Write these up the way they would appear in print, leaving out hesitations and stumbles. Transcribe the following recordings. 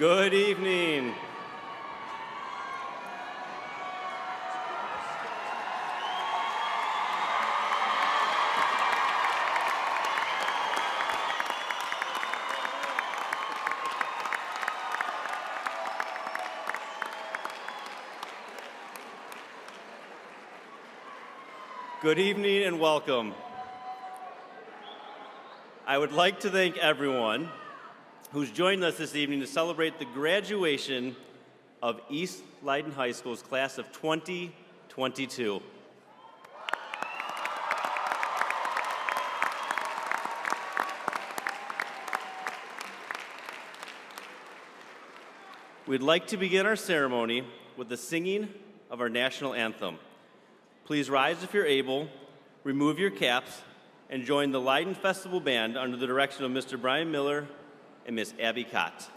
Good evening. Good evening and welcome. I would like to thank everyone who's joined us this evening to celebrate the graduation of East Leyden High School's class of 2022. We'd like to begin our ceremony with the singing of our national anthem. Please rise if you're able, remove your caps, and join the Leyden Festival Band under the direction of Mr. Brian Miller and Miss Abby Cott.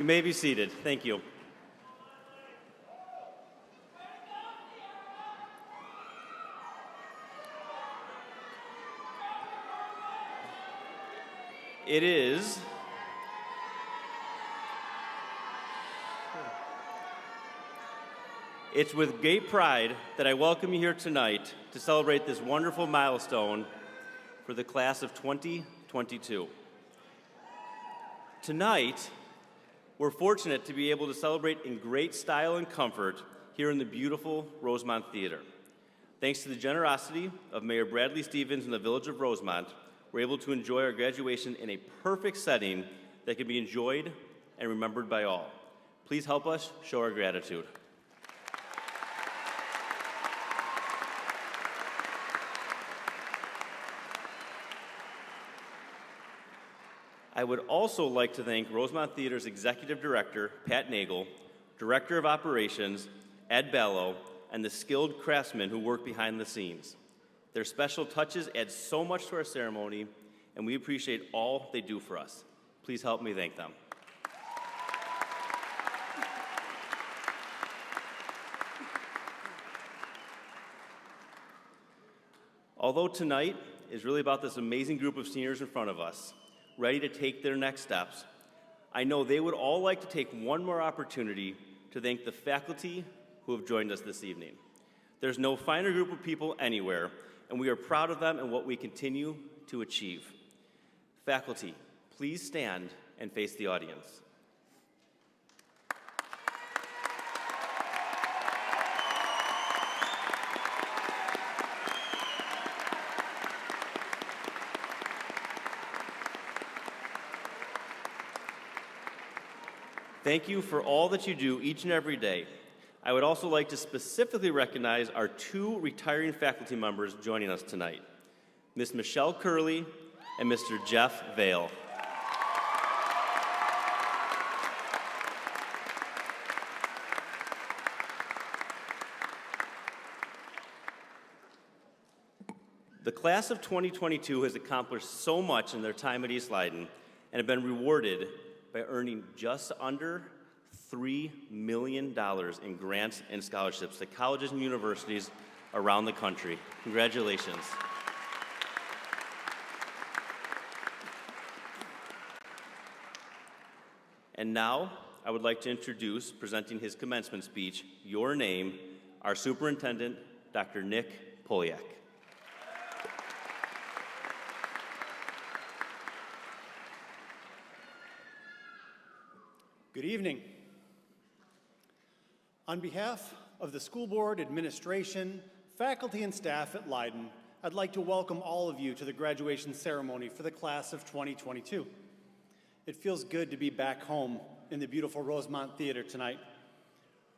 You may be seated. Thank you. It's with great pride that I welcome you here tonight to celebrate this wonderful milestone for the class of 2022. Tonight, we're fortunate to be able to celebrate in great style and comfort here in the beautiful Rosemont Theatre. Thanks to the generosity of Mayor Bradley Stevens and the Village of Rosemont, we're able to enjoy our graduation in a perfect setting that can be enjoyed and remembered by all. Please help us show our gratitude. I would also like to thank Rosemont Theater's Executive Director, Pat Nagel, Director of Operations, Ed Ballo, and the skilled craftsmen who work behind the scenes. Their special touches add so much to our ceremony, and we appreciate all they do for us. Please help me thank them. Although tonight is really about this amazing group of seniors in front of us, ready to take their next steps, I know they would all like to take one more opportunity to thank the faculty who have joined us this evening. There's no finer group of people anywhere, and we are proud of them and what we continue to achieve. Faculty, please stand and face the audience. Thank you for all that you do each and every day. I would also like to specifically recognize our two retiring faculty members joining us tonight, Ms. Michelle Curley and Mr. Jeff Vale. The class of 2022 has accomplished so much in their time at East Leyden and have been rewarded by earning just under $3 million in grants and scholarships to colleges and universities around the country. Congratulations. And now, I would like to introduce, presenting his commencement speech, your name, our superintendent, Dr. Nick Poliak. Good evening. On behalf of the school board, administration, faculty, and staff at Leyden, I'd like to welcome all of you to the graduation ceremony for the class of 2022. It feels good to be back home in the beautiful Rosemont Theatre tonight.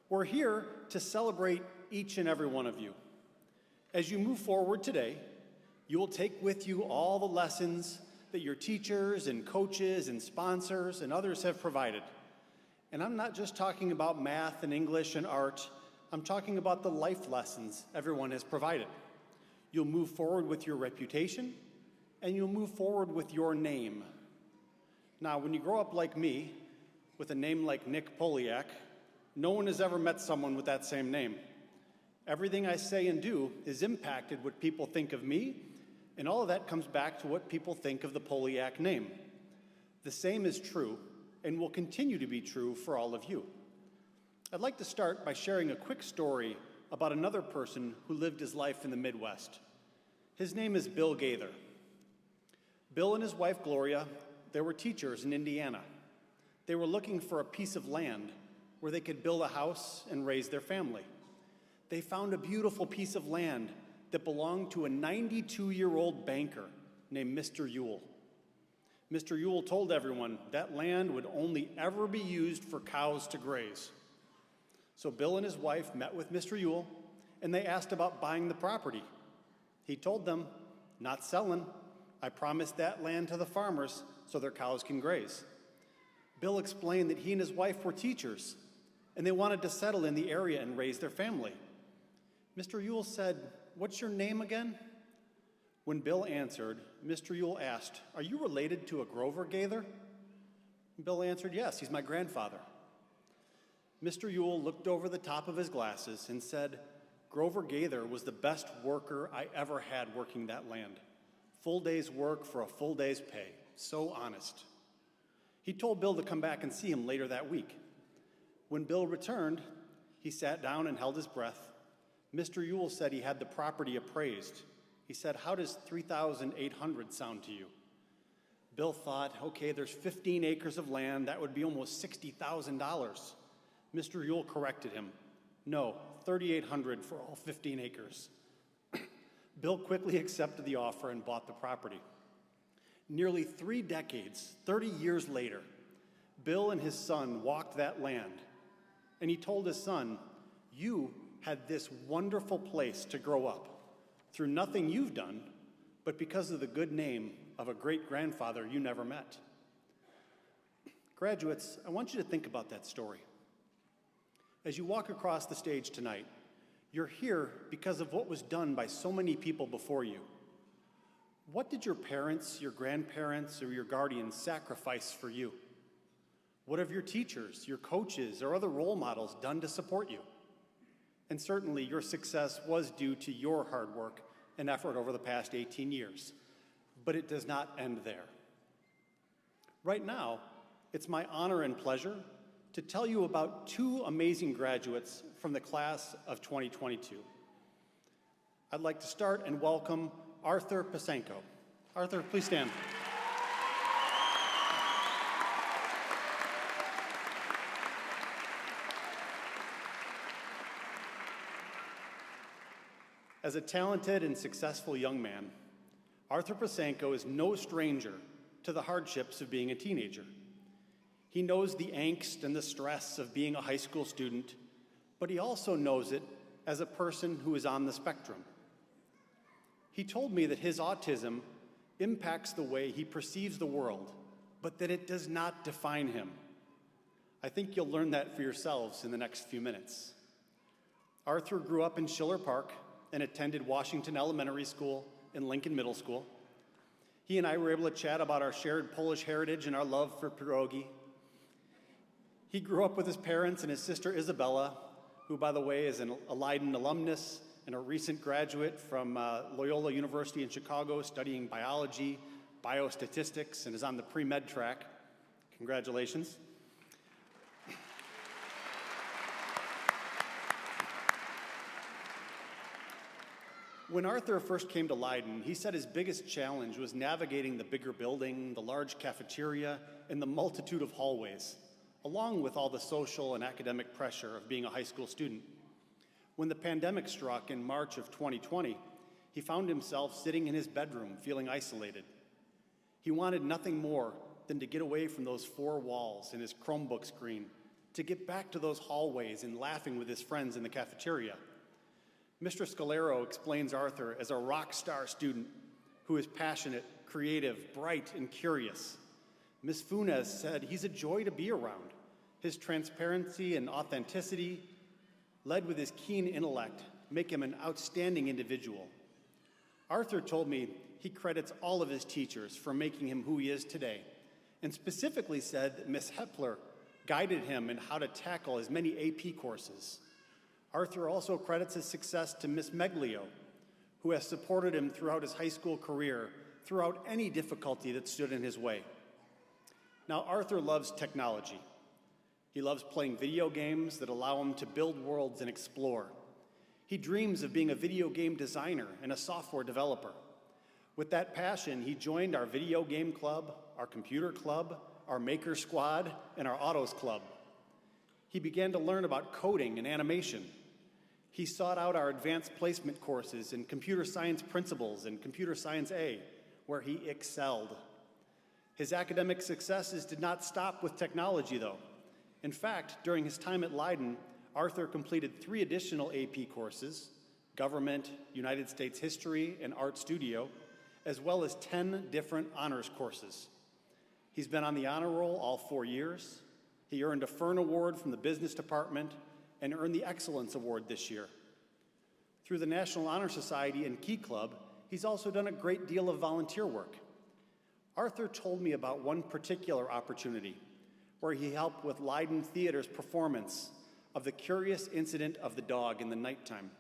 We're here to celebrate each and every one of you. As you move forward today, you will take with you all the lessons that your teachers and coaches and sponsors and others have provided. And I'm not just talking about math and English and art, I'm talking about the life lessons everyone has provided. You'll move forward with your reputation, and you'll move forward with your name. Now, when you grow up like me, with a name like Nick Poliak, no one has ever met someone with that same name. Everything I say and do is impacted what people think of me, and all of that comes back to what people think of the Poliak name. The same is true and will continue to be true for all of you. I'd like to start by sharing a quick story about another person who lived his life in the Midwest. His name is Bill Gaither. Bill and his wife Gloria, they were teachers in Indiana. They were looking for a piece of land where they could build a house and raise their family. They found a beautiful piece of land that belonged to a 92-year-old banker named Mr. Ewell. Mr. Ewell told everyone that land would only ever be used for cows to graze. So Bill and his wife met with Mr. Ewell, and they asked about buying the property. He told them, "Not selling. I promised that land to the farmers so their cows can graze." Bill explained that he and his wife were teachers, and they wanted to settle in the area and raise their family. Mr. Ewell said, "What's your name again?" When Bill answered, Mr. Ewell asked, "Are you related to a Grover Gaither?" Bill answered, yes, he's my grandfather. Mr. Yule looked over the top of his glasses and said, Grover Gaither was the best worker I ever had working that land. Full day's work for a full day's pay. So honest. He told Bill to come back and see him later that week. When Bill returned, he sat down and held his breath. Mr. Yule said he had the property appraised. He said, how does $3,800 sound to you? Bill thought, okay, there's 15 acres of land. That would be almost $60,000. Mr. Yule corrected him. No, $3,800 for all 15 acres. Bill quickly accepted the offer and bought the property. Nearly 3 decades, 30 years later, Bill and his son walked that land, and he told his son, you had this wonderful place to grow up through nothing you've done, but because of the good name of a great-grandfather you never met. Graduates, I want you to think about that story. As you walk across the stage tonight, you're here because of what was done by so many people before you. What did your parents, your grandparents, or your guardians sacrifice for you? What have your teachers, your coaches, or other role models done to support you? And certainly your success was due to your hard work and effort over the past 18 years. But it does not end there. Right now, it's my honor and pleasure to tell you about 2 amazing graduates from the class of 2022. I'd like to start and welcome Arthur Pasenko. Arthur, please stand. As a talented and successful young man, Arthur Pasenko is no stranger to the hardships of being a teenager. He knows the angst and the stress of being a high school student, but he also knows it as a person who is on the spectrum. He told me that his autism impacts the way he perceives the world, but that it does not define him. I think you'll learn that for yourselves in the next few minutes. Arthur grew up in Schiller Park and attended Washington Elementary School and Lincoln Middle School. He and I were able to chat about our shared Polish heritage and our love for pierogi. He grew up with his parents and his sister Isabella, who, by the way, is a Leyden alumnus and a recent graduate from Loyola University in Chicago studying biology, biostatistics, and is on the pre-med track. Congratulations. When Arthur first came to Leyden, he said his biggest challenge was navigating the bigger building, the large cafeteria, and the multitude of hallways, along with all the social and academic pressure of being a high school student. When the pandemic struck in March of 2020, he found himself sitting in his bedroom feeling isolated. He wanted nothing more than to get away from those 4 walls and his Chromebook screen, to get back to those hallways and laughing with his friends in the cafeteria. Mr. Scalero explains Arthur as a rock star student who is passionate, creative, bright, and curious. Ms. Funes said he's a joy to be around. His transparency and authenticity, led with his keen intellect, make him an outstanding individual. Arthur told me he credits all of his teachers for making him who he is today, and specifically said that Ms. Hepler guided him in how to tackle his many AP courses. Arthur also credits his success to Ms. Meglio, who has supported him throughout his high school career, throughout any difficulty that stood in his way. Now, Arthur loves technology. He loves playing video games that allow him to build worlds and explore. He dreams of being a video game designer and a software developer. With that passion, he joined our video game club, our computer club, our maker squad, and our autos club. He began to learn about coding and animation. He sought out our advanced placement courses in computer science principles and computer science A, where he excelled. His academic successes did not stop with technology, though. In fact, during his time at Leyden, Arthur completed 3 additional AP courses, Government, United States History, and Art Studio, as well as 10 different honors courses. He's been on the honor roll all 4 years. He earned a Fern Award from the Business Department and earned the Excellence Award this year. Through the National Honor Society and Key Club, he's also done a great deal of volunteer work. Arthur told me about one particular opportunity where he helped with Leyden Theatre's performance of The Curious Incident of the Dog in the Nighttime.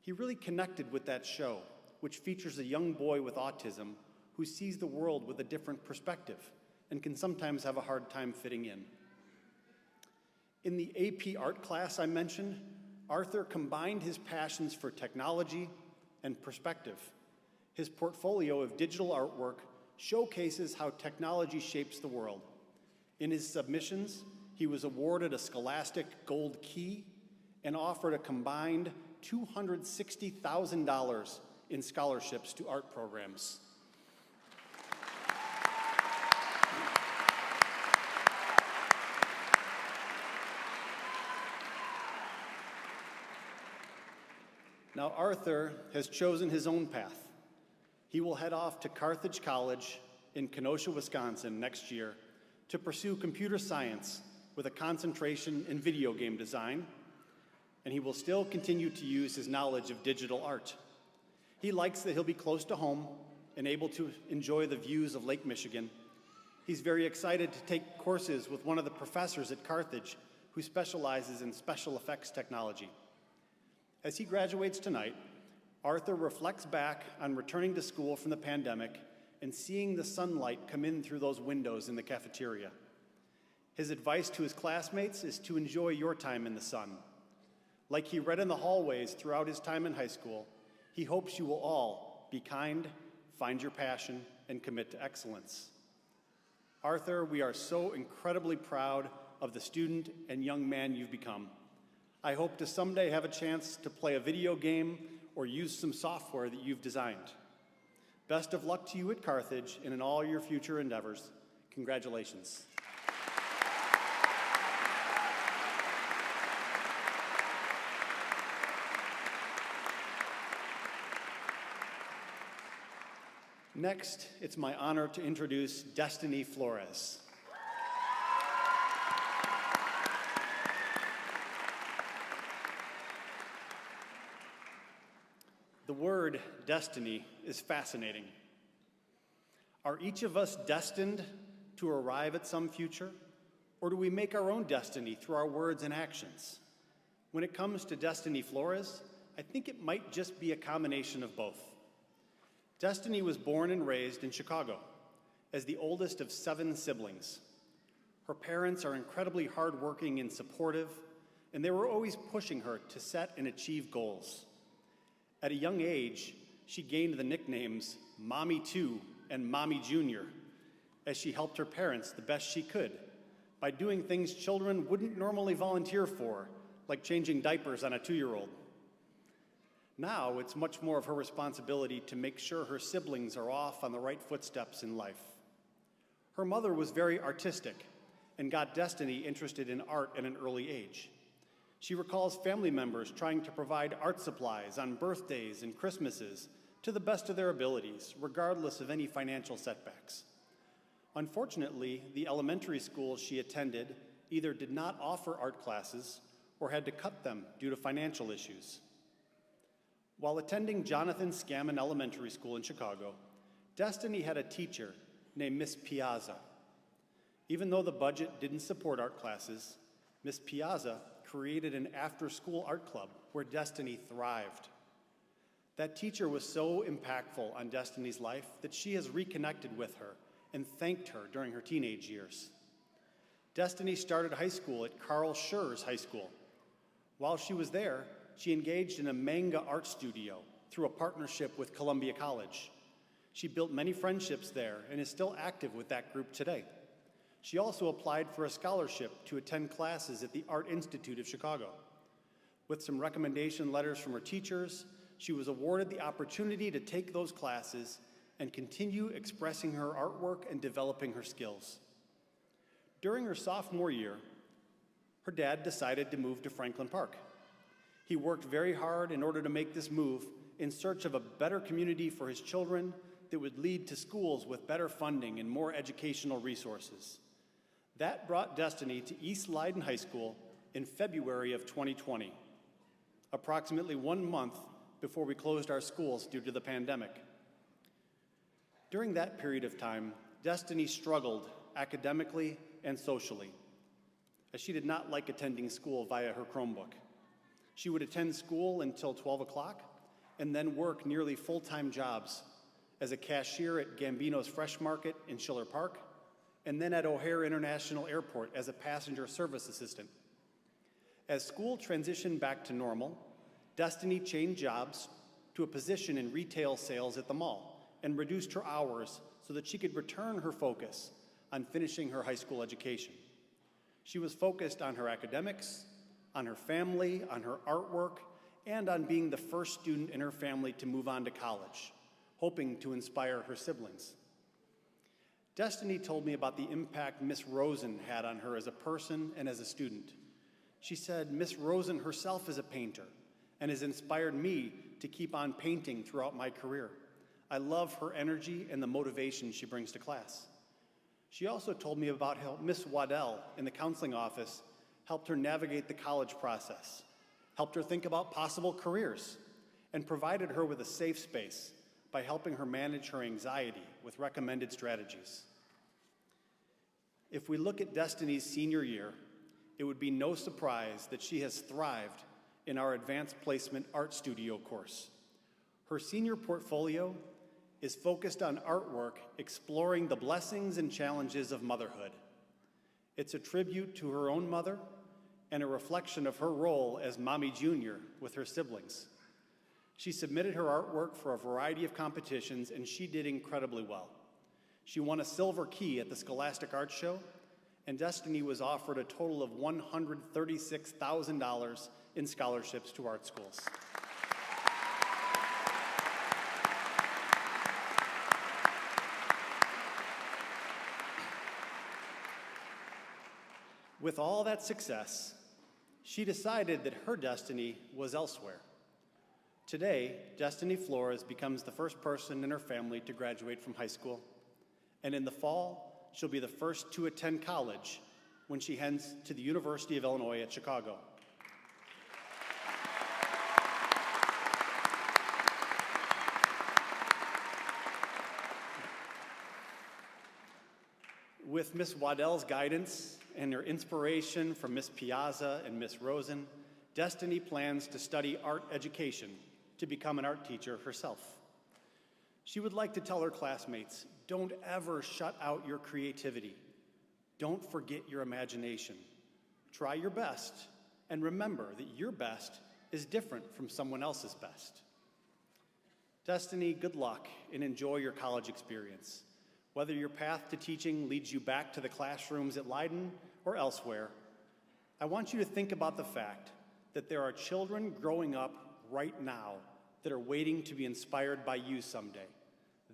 He really connected with that show, which features a young boy with autism who sees the world with a different perspective and can sometimes have a hard time fitting in. In the AP art class I mentioned, Arthur combined his passions for technology and perspective. His portfolio of digital artwork showcases how technology shapes the world. In his submissions, he was awarded a Scholastic Gold Key and offered a combined $260,000 in scholarships to art programs. Now, Arthur has chosen his own path. He will head off to Carthage College in Kenosha, Wisconsin next year to pursue computer science with a concentration in video game design, and he will still continue to use his knowledge of digital art. He likes that he'll be close to home and able to enjoy the views of Lake Michigan. He's very excited to take courses with one of the professors at Carthage who specializes in special effects technology. As he graduates tonight, Arthur reflects back on returning to school from the pandemic and seeing the sunlight come in through those windows in the cafeteria. His advice to his classmates is to enjoy your time in the sun. Like he read in the hallways throughout his time in high school, he hopes you will all be kind, find your passion, and commit to excellence. Arthur, we are so incredibly proud of the student and young man you've become. I hope to someday have a chance to play a video game or use some software that you've designed. Best of luck to you at Carthage and in all your future endeavors. Congratulations. Next, it's my honor to introduce Destiny Flores. The word destiny is fascinating. Are each of us destined to arrive at some future, or do we make our own destiny through our words and actions? When it comes to Destiny Flores, I think it might just be a combination of both. Destiny was born and raised in Chicago as the oldest of 7 siblings. Her parents are incredibly hardworking and supportive, and they were always pushing her to set and achieve goals. At a young age, she gained the nicknames Mommy 2 and Mommy Junior as she helped her parents the best she could by doing things children wouldn't normally volunteer for, like changing diapers on a 2-year-old. Now, it's much more of her responsibility to make sure her siblings are off on the right footsteps in life. Her mother was very artistic and got Destiny interested in art at an early age. She recalls family members trying to provide art supplies on birthdays and Christmases to the best of their abilities, regardless of any financial setbacks. Unfortunately, the elementary schools she attended either did not offer art classes or had to cut them due to financial issues. While attending Jonathan Scammon Elementary School in Chicago, Destiny had a teacher named Miss Piazza. Even though the budget didn't support art classes, Miss Piazza created an after-school art club where Destiny thrived. That teacher was so impactful on Destiny's life that she has reconnected with her and thanked her during her teenage years. Destiny started high school at Carl Schurz High School. While she was there, she engaged in a manga art studio through a partnership with Columbia College. She built many friendships there and is still active with that group today. She also applied for a scholarship to attend classes at the Art Institute of Chicago. With some recommendation letters from her teachers, she was awarded the opportunity to take those classes and continue expressing her artwork and developing her skills. During her sophomore year, her dad decided to move to Franklin Park. He worked very hard in order to make this move in search of a better community for his children that would lead to schools with better funding and more educational resources. That brought Destiny to East Leyden High School in February of 2020, approximately 1 month before we closed our schools due to the pandemic. During that period of time, Destiny struggled academically and socially, as she did not like attending school via her Chromebook. She would attend school until 12 o'clock and then work nearly full-time jobs as a cashier at Gambino's Fresh Market in Schiller Park, and then at O'Hare International Airport as a passenger service assistant. As school transitioned back to normal, Destiny changed jobs to a position in retail sales at the mall and reduced her hours so that she could return her focus on finishing her high school education. She was focused on her academics, on her family, on her artwork, and on being the first student in her family to move on to college, hoping to inspire her siblings. Destiny told me about the impact Miss Rosen had on her as a person and as a student. She said, "Miss Rosen herself is a painter and has inspired me to keep on painting throughout my career. I love her energy and the motivation she brings to class." She also told me about how Miss Waddell in the counseling office helped her navigate the college process, helped her think about possible careers, and provided her with a safe space by helping her manage her anxiety with recommended strategies. If we look at Destiny's senior year, it would be no surprise that she has thrived in our Advanced Placement Art Studio course. Her senior portfolio is focused on artwork exploring the blessings and challenges of motherhood. It's a tribute to her own mother and a reflection of her role as Mommy Junior with her siblings. She submitted her artwork for a variety of competitions, and she did incredibly well. She won a silver key at the Scholastic Arts Show, and Destiny was offered a total of $136,000 in scholarships to art schools. With all that success, she decided that her destiny was elsewhere. Today, Destiny Flores becomes the first person in her family to graduate from high school, and in the fall, she'll be the first to attend college when she heads to the University of Illinois at Chicago. With Miss Waddell's guidance and her inspiration from Miss Piazza and Miss Rosen, Destiny plans to study art education to become an art teacher herself. She would like to tell her classmates, don't ever shut out your creativity. Don't forget your imagination. Try your best, and remember that your best is different from someone else's best. Destiny, good luck and enjoy your college experience. Whether your path to teaching leads you back to the classrooms at Leyden or elsewhere, I want you to think about the fact that there are children growing up right now that are waiting to be inspired by you someday.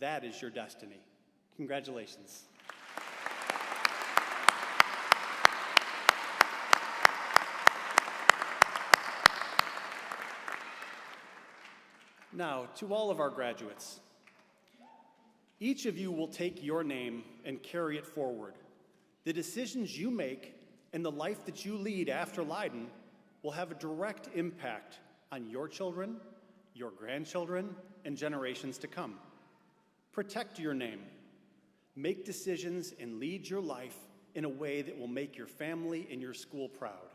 That is your destiny. Congratulations. Now, to all of our graduates, each of you will take your name and carry it forward. The decisions you make and the life that you lead after Leyden will have a direct impact on your children, your grandchildren, and generations to come. Protect your name. Make decisions and lead your life in a way that will make your family and your school proud.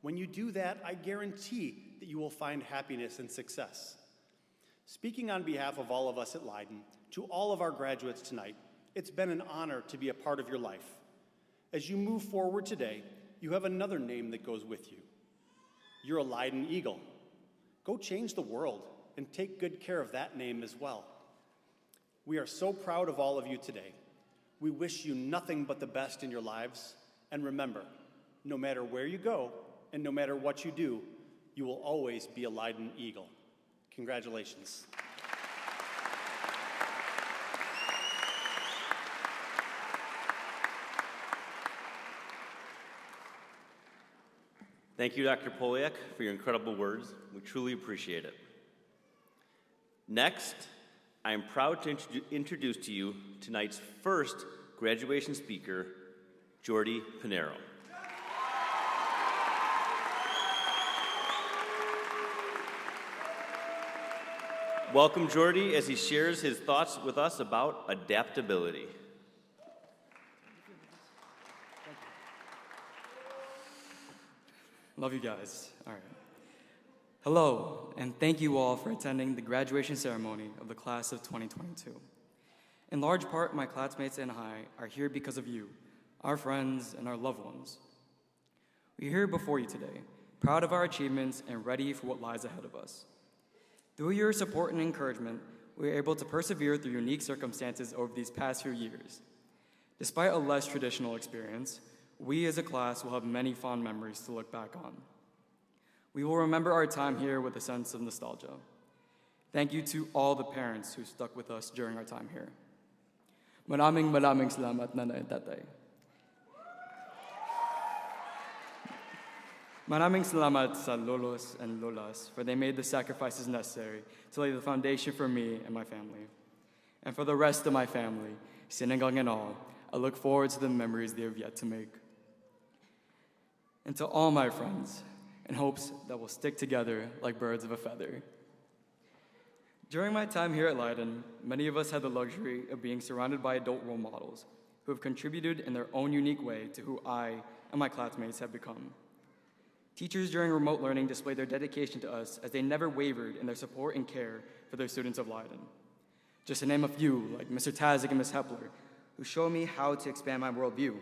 When you do that, I guarantee that you will find happiness and success. Speaking on behalf of all of us at Leyden, to all of our graduates tonight, it's been an honor to be a part of your life. As you move forward today, you have another name that goes with you. You're a Leyden Eagle. Go change the world and take good care of that name as well. We are so proud of all of you today. We wish you nothing but the best in your lives. And remember, no matter where you go and no matter what you do, you will always be a Leyden Eagle. Congratulations. Thank you, Dr. Poliak, for your incredible words. We truly appreciate it. Next, I am proud to introduce to you tonight's first graduation speaker, Jordy Panero. Welcome, Jordy, as he shares his thoughts with us about adaptability. Thank you. Love you guys. All right. Hello, and thank you all for attending the graduation ceremony of the class of 2022. In large part, my classmates and I are here because of you, our friends and our loved ones. We're here before you today, proud of our achievements and ready for what lies ahead of us. Through your support and encouragement, we were able to persevere through unique circumstances over these past few years. Despite a less traditional experience, we as a class will have many fond memories to look back on. We will remember our time here with a sense of nostalgia. Thank you to all the parents who stuck with us during our time here. Maraming salamat, nanay at tatay. Maraming salamat sa lolos and lolas, for they made the sacrifices necessary to lay the foundation for me and my family. And for the rest of my family, sinigang and all, I look forward to the memories they have yet to make. And to all my friends, in hopes that we'll stick together like birds of a feather. During my time here at Leyden, many of us had the luxury of being surrounded by adult role models who have contributed in their own unique way to who I and my classmates have become. Teachers during remote learning displayed their dedication to us as they never wavered in their support and care for their students of Leyden. Just to name a few, like Mr. Tazik and Ms. Hepler, who showed me how to expand my worldview.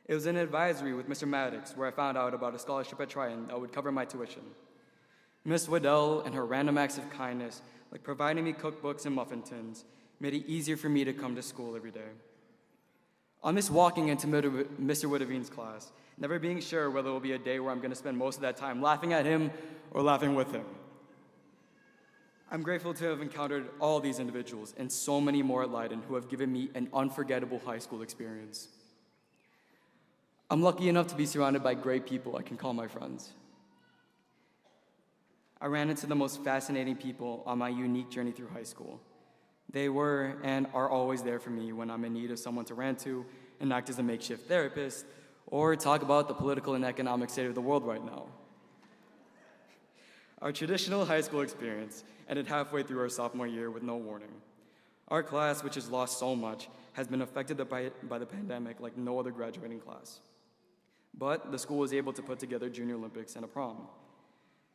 It was an advisory with Mr. Maddox where I found out about a scholarship at Tryon that would cover my tuition. Miss Waddell and her random acts of kindness, like providing me cookbooks and muffin tins, made it easier for me to come to school every day. I miss walking into Mr. Widavine's class, never being sure whether it will be a day where I'm going to spend most of that time laughing at him or laughing with him. I'm grateful to have encountered all these individuals and so many more at Leyden who have given me an unforgettable high school experience. I'm lucky enough to be surrounded by great people I can call my friends. I ran into the most fascinating people on my unique journey through high school. They were and are always there for me when I'm in need of someone to rant to and act as a makeshift therapist, or talk about the political and economic state of the world right now. Our traditional high school experience ended halfway through our sophomore year with no warning. Our class, which has lost so much, has been affected by the pandemic like no other graduating class. But the school was able to put together Junior Olympics and a prom.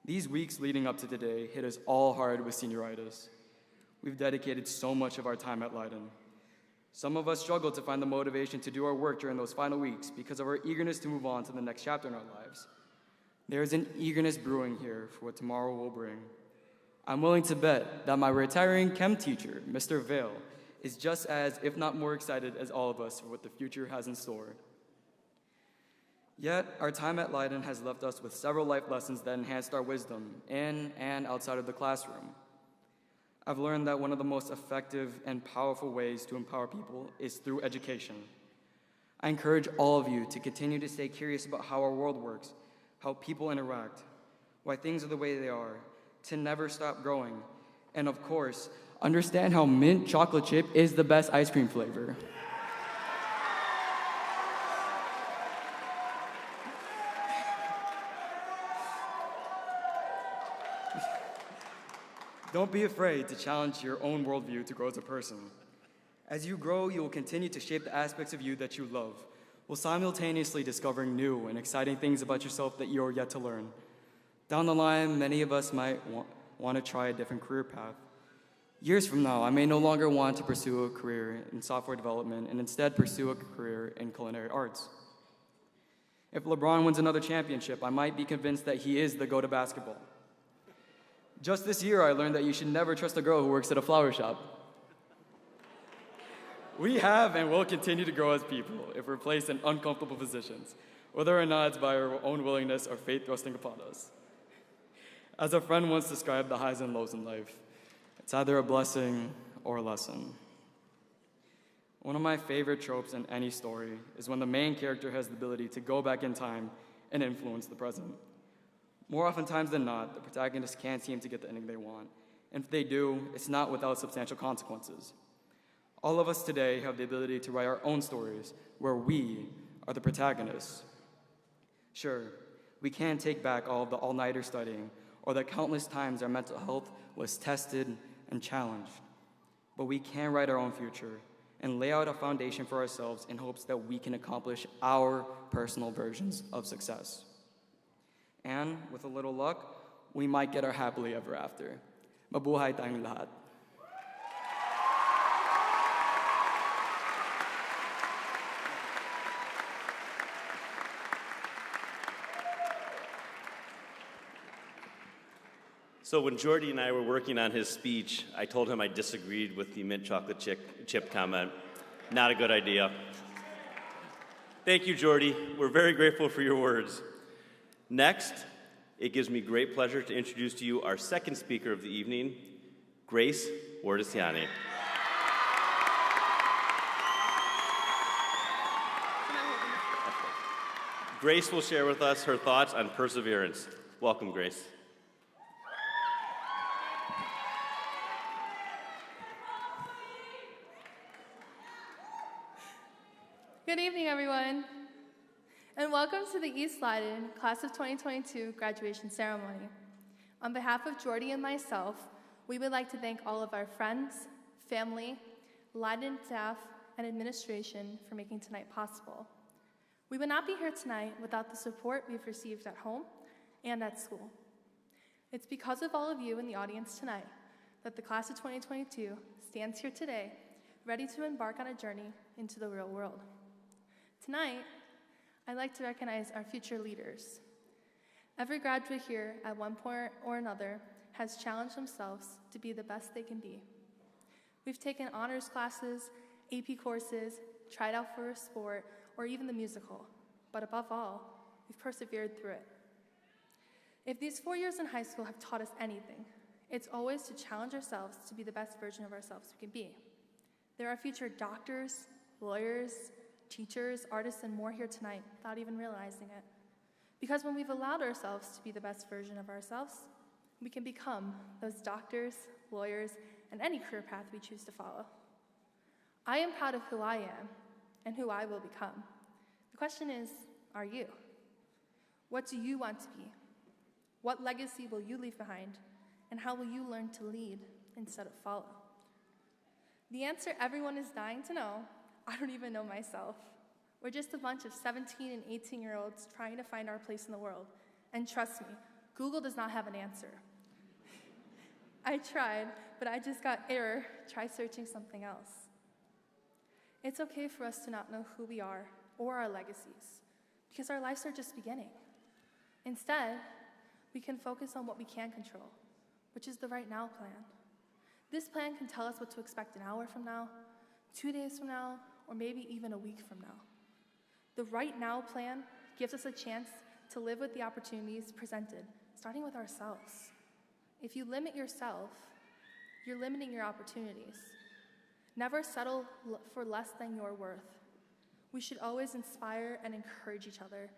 These weeks leading up to today hit us all hard with senioritis. We've dedicated so much of our time at Leyden. Some of us struggled to find the motivation to do our work during those final weeks because of our eagerness to move on to the next chapter in our lives. There is an eagerness brewing here for what tomorrow will bring. I'm willing to bet that my retiring chem teacher, Mr. Vale, is just as, if not more excited as all of us for what the future has in store. Yet, our time at Leyden has left us with several life lessons that enhanced our wisdom in and outside of the classroom. I've learned that one of the most effective and powerful ways to empower people is through education. I encourage all of you to continue to stay curious about how our world works, how people interact, why things are the way they are, to never stop growing, and of course, understand how mint chocolate chip is the best ice cream flavor. Don't be afraid to challenge your own worldview to grow as a person. As you grow, you will continue to shape the aspects of you that you love, while simultaneously discovering new and exciting things about yourself that you are yet to learn. Down the line, many of us might want to try a different career path. Years from now, I may no longer want to pursue a career in software development and instead pursue a career in culinary arts. If LeBron wins another championship, I might be convinced that he is the GOAT of basketball. Just this year, I learned that you should never trust a girl who works at a flower shop. We have and will continue to grow as people if we're placed in uncomfortable positions, whether or not it's by our own willingness or fate thrusting upon us. As a friend once described the highs and lows in life, it's either a blessing or a lesson. One of my favorite tropes in any story is when the main character has the ability to go back in time and influence the present. More oftentimes than not, the protagonists can't seem to get the ending they want, and if they do, it's not without substantial consequences. All of us today have the ability to write our own stories where we are the protagonists. Sure, we can't take back all of the all-nighter studying or the countless times our mental health was tested and challenged, but we can write our own future and lay out a foundation for ourselves in hopes that we can accomplish our personal versions of success. And with a little luck, we might get our happily ever after. Mabuhay tayong lahat. So when Jordy and I were working on his speech, I told him I disagreed with the mint chocolate chip comment. Not a good idea. Thank you, Jordy. We're very grateful for your words. Next, it gives me great pleasure to introduce to you our second speaker of the evening, Grace Wardisiani. Grace will share with us her thoughts on perseverance. Welcome, Grace. Good evening, everyone, and welcome to the East Leyden Class of 2022 graduation ceremony. On behalf of Jordy and myself, we would like to thank all of our friends, family, Leyden staff, and administration for making tonight possible. We would not be here tonight without the support we've received at home and at school. It's because of all of you in the audience tonight that the Class of 2022 stands here today, ready to embark on a journey into the real world. Tonight, I'd like to recognize our future leaders. Every graduate here at one point or another has challenged themselves to be the best they can be. We've taken honors classes, AP courses, tried out for a sport, or even the musical, but above all, we've persevered through it. If these 4 years in high school have taught us anything, it's always to challenge ourselves to be the best version of ourselves we can be. There are future doctors, lawyers, teachers, artists, and more here tonight without even realizing it. Because when we've allowed ourselves to be the best version of ourselves, we can become those doctors, lawyers, and any career path we choose to follow. I am proud of who I am and who I will become. The question is, are you? What do you want to be? What legacy will you leave behind? And how will you learn to lead instead of follow? The answer everyone is dying to know, I don't even know myself. We're just a bunch of 17 and 18-year-olds trying to find our place in the world. And trust me, Google does not have an answer. I tried, but I just got error. Try searching something else. It's okay for us to not know who we are or our legacies, because our lives are just beginning. Instead, we can focus on what we can control, which is the right now plan. This plan can tell us what to expect an hour from now, 2 days from now, or maybe even a week from now. The right now plan gives us a chance to live with the opportunities presented, starting with ourselves. If you limit yourself, you're limiting your opportunities. Never settle for less than your worth. We should always inspire and encourage each other,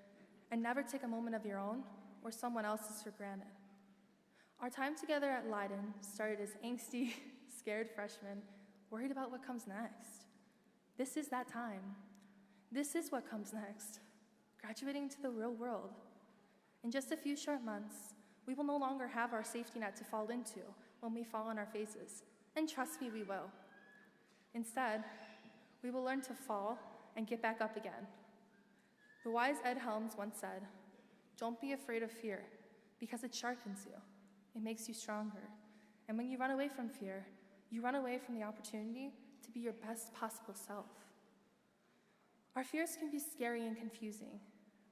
and never take a moment of your own or someone else's for granted. Our time together at Leyden started as angsty, scared freshmen, worried about what comes next. This is that time. This is what comes next, graduating to the real world. In just a few short months, we will no longer have our safety net to fall into when we fall on our faces, and trust me, we will. Instead, we will learn to fall and get back up again. The wise Ed Helms once said, "Don't be afraid of fear, because it sharpens you. It makes you stronger. And when you run away from fear, you run away from the opportunity to be your best possible self." Our fears can be scary and confusing,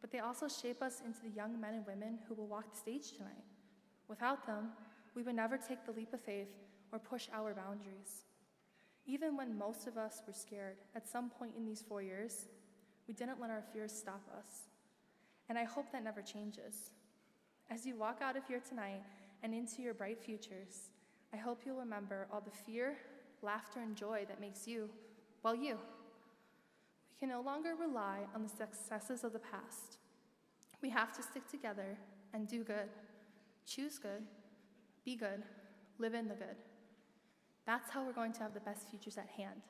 but they also shape us into the young men and women who will walk the stage tonight. Without them, we would never take the leap of faith or push our boundaries. Even when most of us were scared at some point in these 4 years, we didn't let our fears stop us. And I hope that never changes. As you walk out of here tonight and into your bright futures, I hope you'll remember all the fear, laughter, and joy that makes you, well, you. We can no longer rely on the successes of the past. We have to stick together and do good, choose good, be good, live in the good. That's how we're going to have the best futures at hand.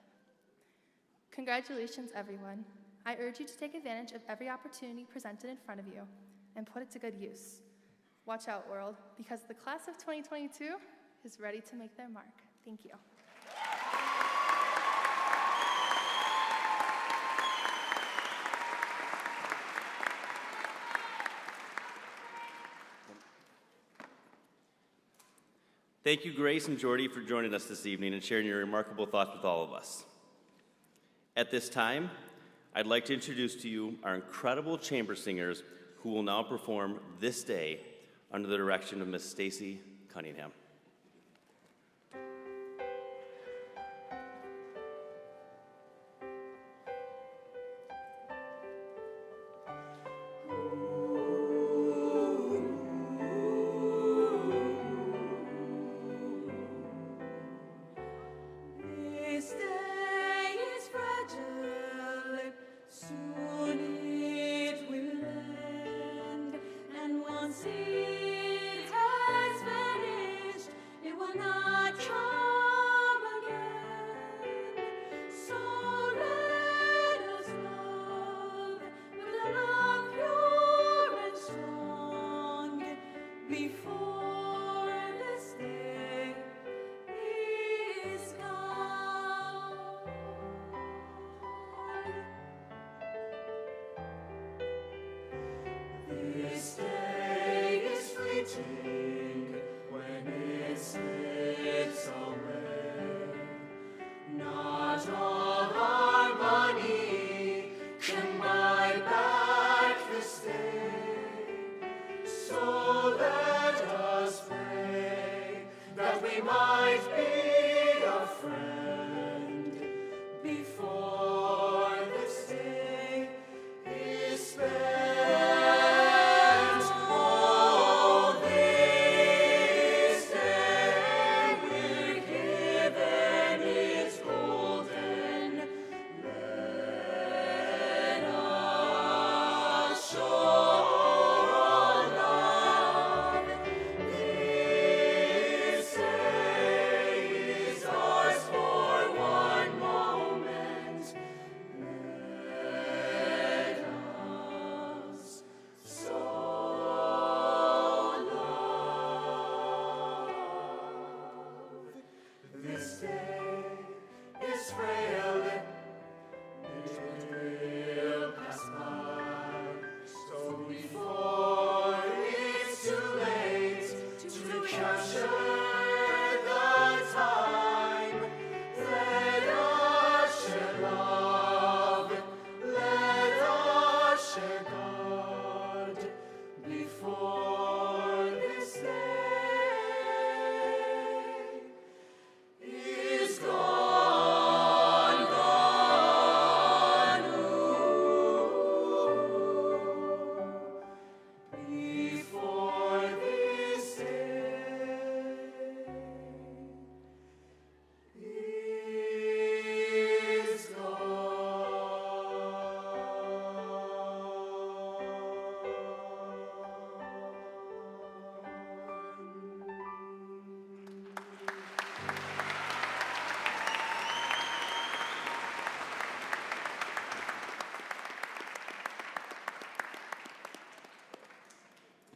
Congratulations, everyone. I urge you to take advantage of every opportunity presented in front of you and put it to good use. Watch out, world, because the class of 2022 is ready to make their mark. Thank you. Thank you, Grace and Jordy, for joining us this evening and sharing your remarkable thoughts with all of us. At this time, I'd like to introduce to you our incredible chamber singers who will now perform This Day under the direction of Miss Stacy Cunningham.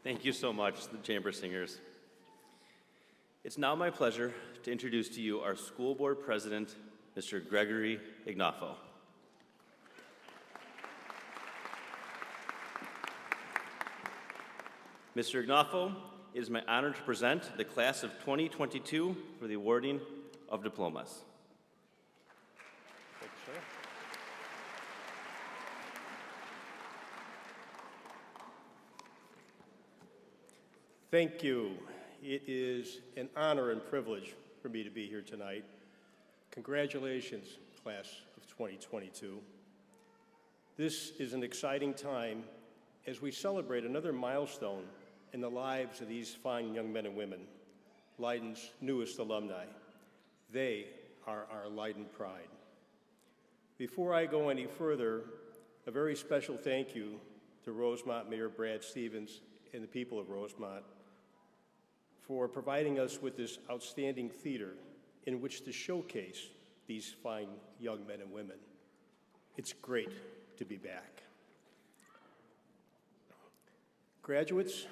Thank you so much, the chamber singers. It's now my pleasure to introduce to you our school board president, Mr. Gregory Ignafo. Mr. Ignafo, it is my honor to present the class of 2022 for the awarding of diplomas. Thank you, sir. Thank you. It is an honor and privilege for me to be here tonight. Congratulations, class of 2022. This is an exciting time as we celebrate another milestone in the lives of these fine young men and women, Leyden's newest alumni. They are our Leyden pride. Before I go any further, a very special thank you to Rosemont Mayor Brad Stevens and the people of Rosemont for providing us with this outstanding theater in which to showcase these fine young men and women. It's great to be back. Graduates,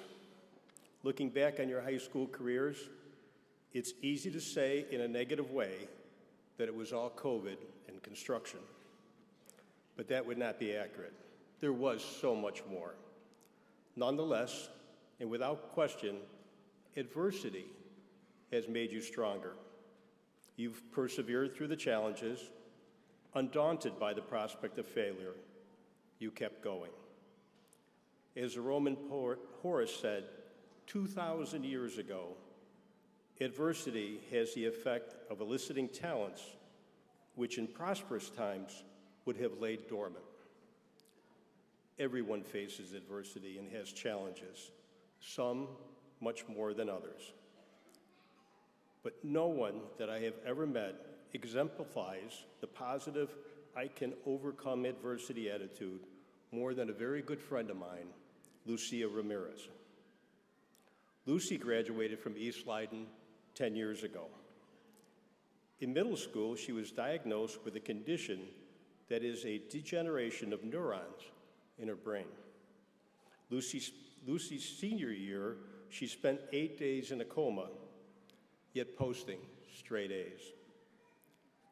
looking back on your high school careers, it's easy to say in a negative way that it was all COVID and construction. But that would not be accurate. There was so much more. Nonetheless, and without question, adversity has made you stronger. You've persevered through the challenges, undaunted by the prospect of failure. You kept going. As the Roman poet Horace said 2,000 years ago, adversity has the effect of eliciting talents which in prosperous times would have laid dormant. Everyone faces adversity and has challenges, some much more than others. But no one that I have ever met exemplifies the positive, I can overcome adversity attitude more than a very good friend of mine, Lucia Ramirez. Lucy graduated from East Leyden 10 years ago. In middle school, she was diagnosed with a condition that is a degeneration of neurons in her brain. Lucy's senior year, she spent 8 days in a coma, yet posting straight A's.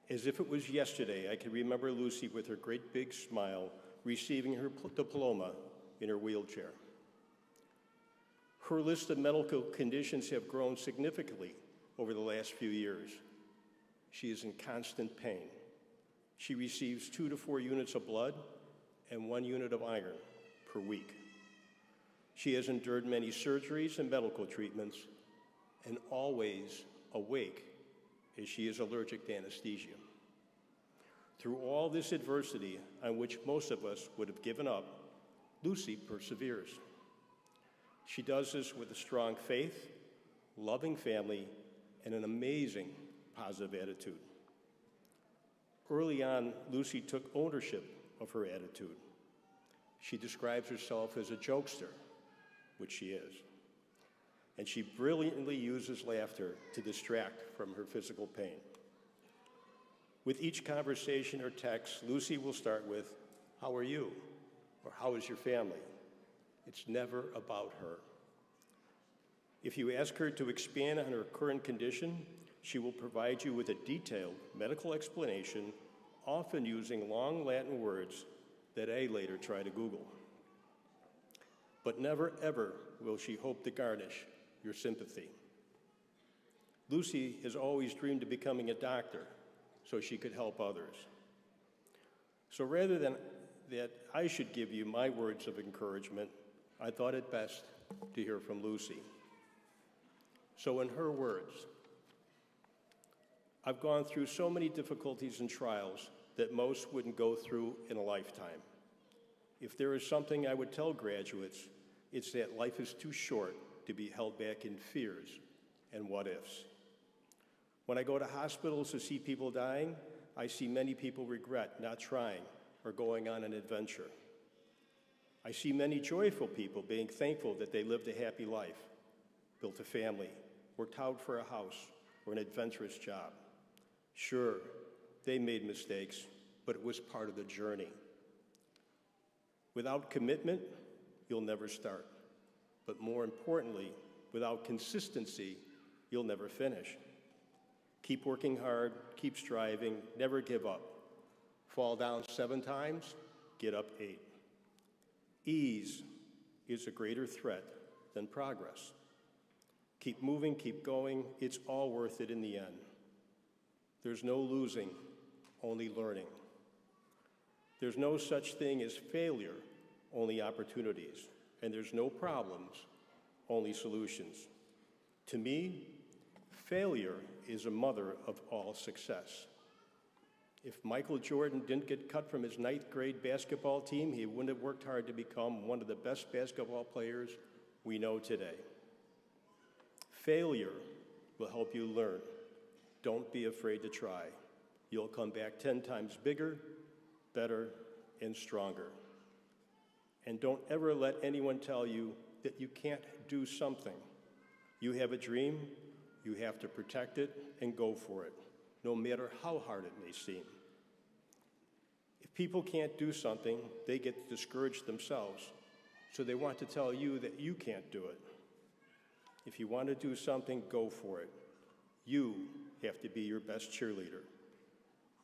As if it was yesterday, I can remember Lucy with her great big smile receiving her diploma in her wheelchair. Her list of medical conditions have grown significantly over the last few years. She is in constant pain. She receives 2 to 4 units of blood and 1 unit of iron per week. She has endured many surgeries and medical treatments and always awake as she is allergic to anesthesia. Through all this adversity on which most of us would have given up, Lucy perseveres. She does this with a strong faith, loving family, and an amazing positive attitude. Early on, Lucy took ownership of her attitude. She describes herself as a jokester, which she is. And she brilliantly uses laughter to distract from her physical pain. With each conversation or text, Lucy will start with, "How are you?" or "How is your family?" It's never about her. If you ask her to expand on her current condition, she will provide you with a detailed medical explanation, often using long Latin words that I later try to Google. But never, ever will she hope to garnish your sympathy. Lucy has always dreamed of becoming a doctor so she could help others. So rather than that I should give you my words of encouragement, I thought it best to hear from Lucy. So in her words, I've gone through so many difficulties and trials that most wouldn't go through in a lifetime. If there is something I would tell graduates, it's that life is too short to be held back in fears and what-ifs. When I go to hospitals to see people dying, I see many people regret not trying or going on an adventure. I see many joyful people being thankful that they lived a happy life, built a family, worked hard for a house or an adventurous job. Sure, they made mistakes, but it was part of the journey. Without commitment, you'll never start. But more importantly, without consistency, you'll never finish. Keep working hard, keep striving, never give up. Fall down 7 times, get up 8. Ease is a greater threat than progress. Keep moving, keep going, it's all worth it in the end. There's no losing, only learning. There's no such thing as failure, only opportunities. And there's no problems, only solutions. To me, failure is a mother of all success. If Michael Jordan didn't get cut from his 9th grade basketball team, he wouldn't have worked hard to become one of the best basketball players we know today. Failure will help you learn. Don't be afraid to try. You'll come back 10 times bigger, better, and stronger. And don't ever let anyone tell you that you can't do something. You have a dream, you have to protect it and go for it, no matter how hard it may seem. If people can't do something, they get discouraged themselves, so they want to tell you that you can't do it. If you want to do something, go for it. You have to be your best cheerleader.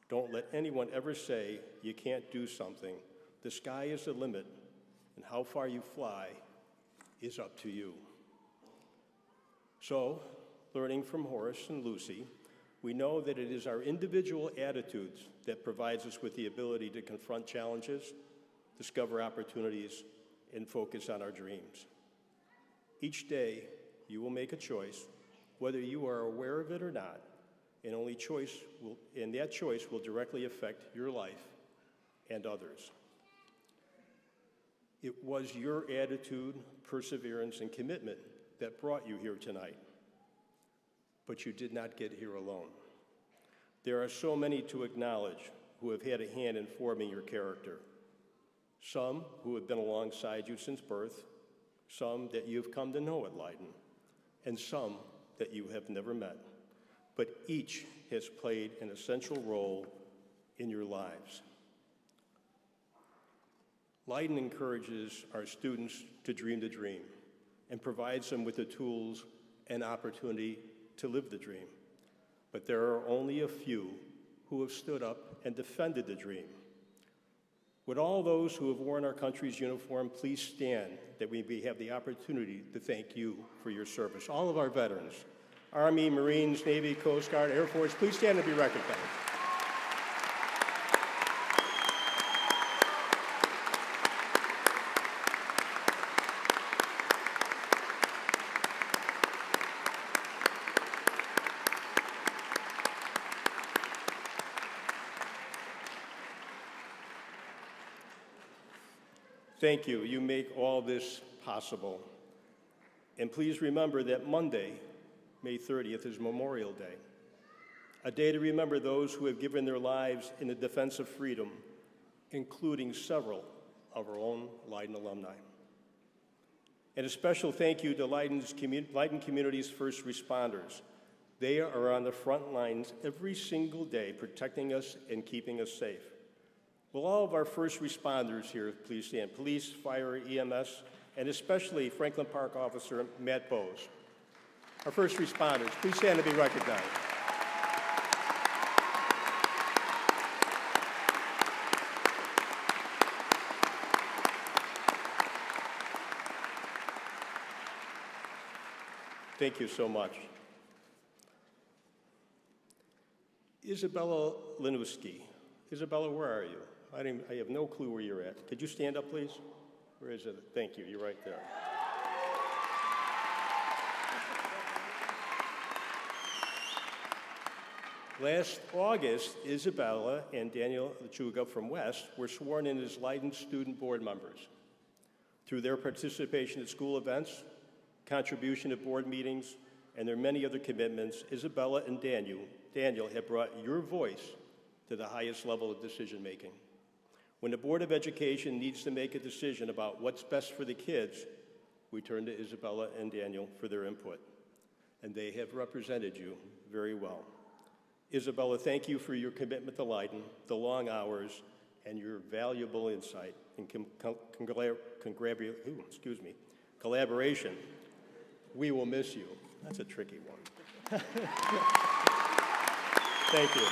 Don't let anyone ever say you can't do something. The sky is the limit, and how far you fly is up to you. So, learning from Horace and Lucy, we know that it is our individual attitudes that provides us with the ability to confront challenges, discover opportunities, and focus on our dreams. Each day, you will make a choice, whether you are aware of it or not, and that choice will directly affect your life and others. It was your attitude, perseverance, and commitment that brought you here tonight. But you did not get here alone. There are so many to acknowledge who have had a hand in forming your character. Some who have been alongside you since birth, some that you have come to know at Leyden, and some that you have never met. But each has played an essential role in your lives. Leyden encourages our students to dream the dream and provides them with the tools and opportunity to live the dream. But there are only a few who have stood up and defended the dream. Would all those who have worn our country's uniform please stand that we may have the opportunity to thank you for your service. All of our veterans, Army, Marines, Navy, Coast Guard, Air Force, please stand and be recognized. Thank you. You make all this possible. And please remember that Monday, May 30th, is Memorial Day, a day to remember those who have given their lives in the defense of freedom, including several of our own Leyden alumni. And a special thank you to Leyden community's first responders. They are on the front lines every single day, protecting us and keeping us safe. Will all of our first responders here please stand? Police, fire, EMS, and especially Franklin Park Officer Matt Bowes. Our first responders, please stand to be recognized. Thank you so much. Isabella Linowski. Isabella, where are you? I have no clue where you're at. Could you stand up, please? Where is it? Thank you. You're right there. Last August, Isabella and Daniel Lechuga from West were sworn in as Leyden student board members. Through their participation at school events, contribution at board meetings, and their many other commitments, Isabella and Daniel have brought your voice to the highest level of decision making. When the Board of Education needs to make a decision about what's best for the kids, we turn to Isabella and Daniel for their input, and they have represented you very well. Isabella, thank you for your commitment to Leyden, the long hours, and your valuable insight and collaboration. We will miss you. That's a tricky one. Thank you.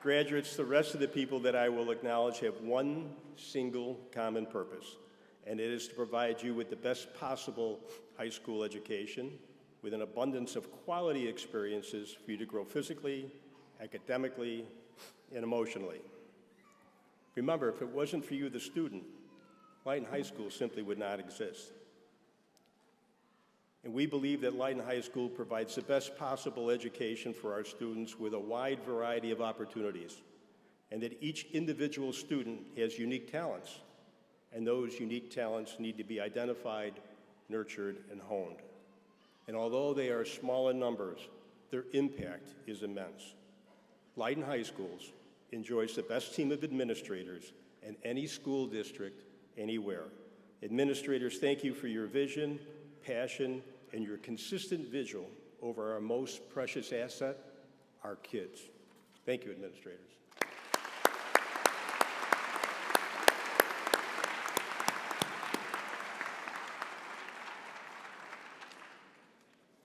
Graduates, the rest of the people that I will acknowledge have one single common purpose, and it is to provide you with the best possible high school education with an abundance of quality experiences for you to grow physically, academically, and emotionally. Remember, if it wasn't for you, the student, Leyden High School simply would not exist. And we believe that Leyden High School provides the best possible education for our students with a wide variety of opportunities, and that each individual student has unique talents, and those unique talents need to be identified, nurtured, and honed. And although they are small in numbers, their impact is immense. Leyden High Schools enjoys the best team of administrators in any school district anywhere. Administrators, thank you for your vision, passion, and your consistent vigil over our most precious asset, our kids. Thank you, administrators.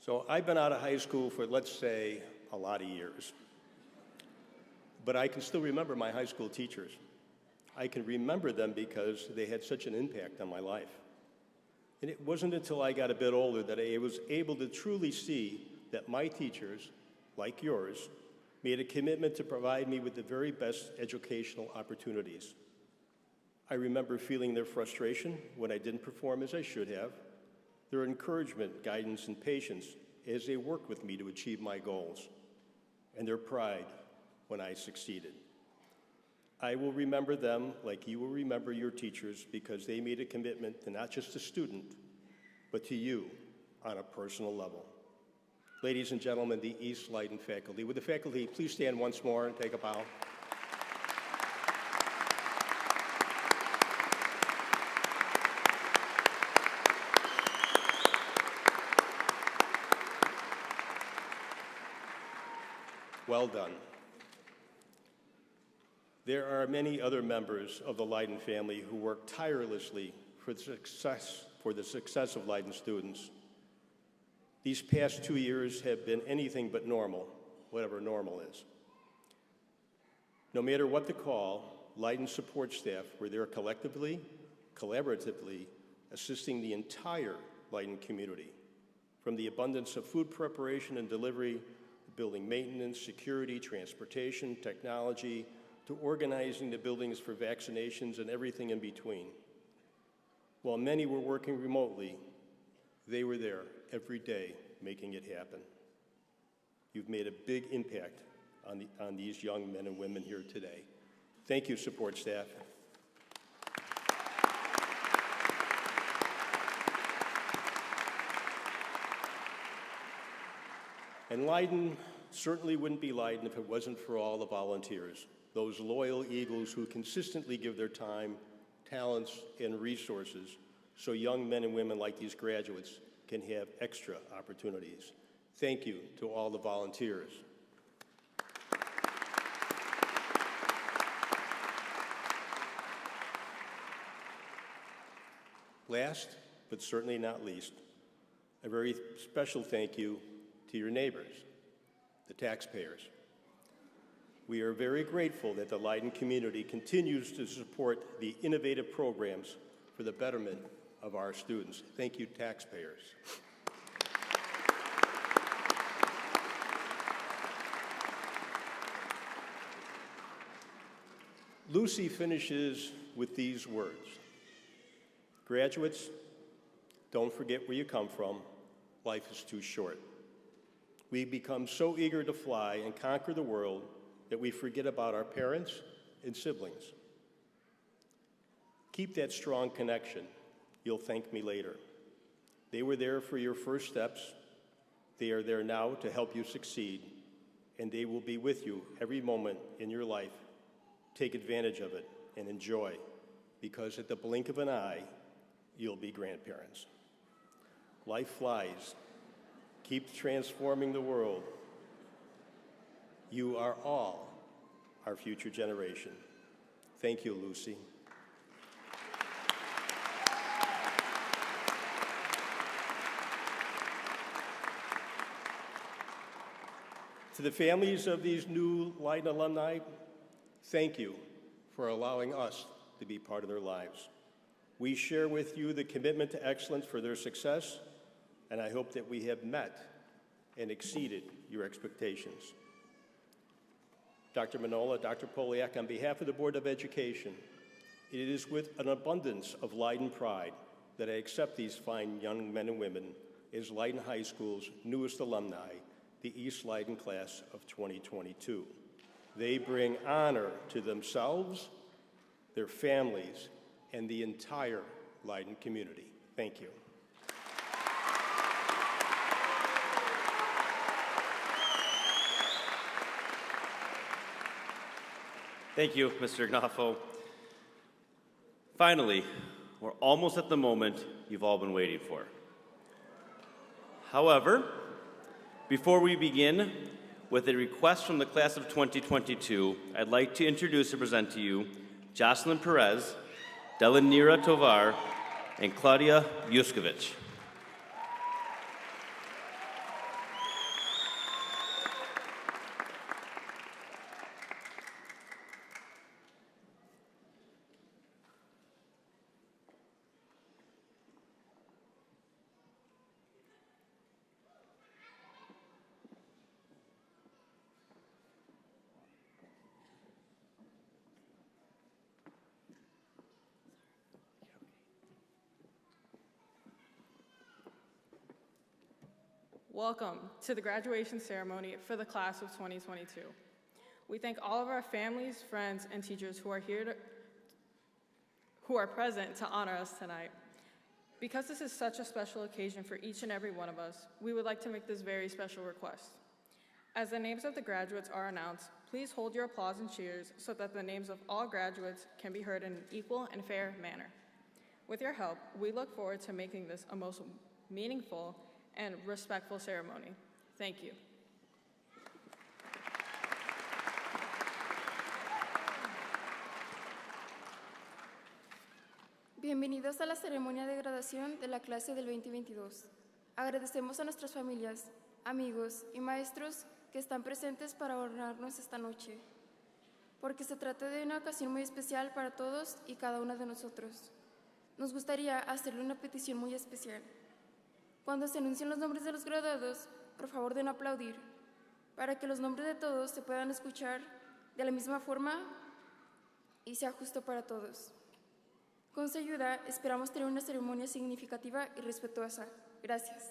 So I've been out of high school for, let's say, a lot of years. But I can still remember my high school teachers. I can remember them because they had such an impact on my life. And it wasn't until I got a bit older that I was able to truly see that my teachers, like yours, made a commitment to provide me with the very best educational opportunities. I remember feeling their frustration when I didn't perform as I should have, their encouragement, guidance, and patience as they worked with me to achieve my goals, and their pride when I succeeded. I will remember them like you will remember your teachers because they made a commitment to not just a student, but to you on a personal level. Ladies and gentlemen, the East Leyden faculty. Would the faculty please stand once more and take a bow? Well done. There are many other members of the Leyden family who work tirelessly for the success of Leyden students. These past 2 years have been anything but normal, whatever normal is. No matter what the call, Leyden support staff were there collectively, collaboratively, assisting the entire Leyden community, from the abundance of food preparation and delivery, building maintenance, security, transportation, technology, to organizing the buildings for vaccinations and everything in between. While many were working remotely, they were there every day making it happen. You've made a big impact on these young men and women here today. Thank you, support staff. And Leyden certainly wouldn't be Leyden if it wasn't for all the volunteers, those loyal Eagles who consistently give their time, talents, and resources so young men and women like these graduates can have extra opportunities. Thank you to all the volunteers. Last, but certainly not least, a very special thank you to your neighbors, the taxpayers. We are very grateful that the Leyden community continues to support the innovative programs for the betterment of our students. Thank you, taxpayers. Lucy finishes with these words. Graduates, don't forget where you come from. Life is too short. We become so eager to fly and conquer the world that we forget about our parents and siblings. Keep that strong connection. You'll thank me later. They were there for your first steps. They are there now to help you succeed, and they will be with you every moment in your life. Take advantage of it and enjoy, because at the blink of an eye, you'll be grandparents. Life flies. Keep transforming the world. You are all our future generation. Thank you, Lucy. To the families of these new Leyden alumni, thank you for allowing us to be part of their lives. We share with you the commitment to excellence for their success, and I hope that we have met and exceeded your expectations. Dr. Manola, Dr. Poliak, on behalf of the Board of Education, it is with an abundance of Leyden pride that I accept these fine young men and women as Leyden High School's newest alumni, the East Leyden class of 2022. They bring honor to themselves, their families, and the entire Leyden community. Thank you. Thank you, Mr. Ignafo. Finally, we're almost at the moment you've all been waiting for. However, before we begin with a request from the class of 2022, I'd like to introduce and present to you Jocelyn Perez, Delanira Tovar, and Claudia Yuskovic. Welcome to the graduation ceremony for the class of 2022. We thank all of our families, friends, and teachers who are present to honor us tonight. Because this is such a special occasion for each and every one of us, we would like to make this very special request. As the names of the graduates are announced, please hold your applause and cheers so that the names of all graduates can be heard in an equal and fair manner. With your help, we look forward to making this a most meaningful and respectful ceremony. Thank you. Bienvenidos a la ceremonia de graduación de la clase del 2022. Agradecemos a nuestras familias, amigos y maestros que están presentes para honrarnos esta noche, porque se trata de una ocasión muy especial para todos y cada uno de nosotros. Nos gustaría hacerle una petición muy especial. Cuando se anuncien los nombres de los graduados, por favor den aplaudir, para que los nombres de todos se puedan escuchar de la misma forma y sea justo para todos. Con su ayuda, esperamos tener una ceremonia significativa y respetuosa. Gracias.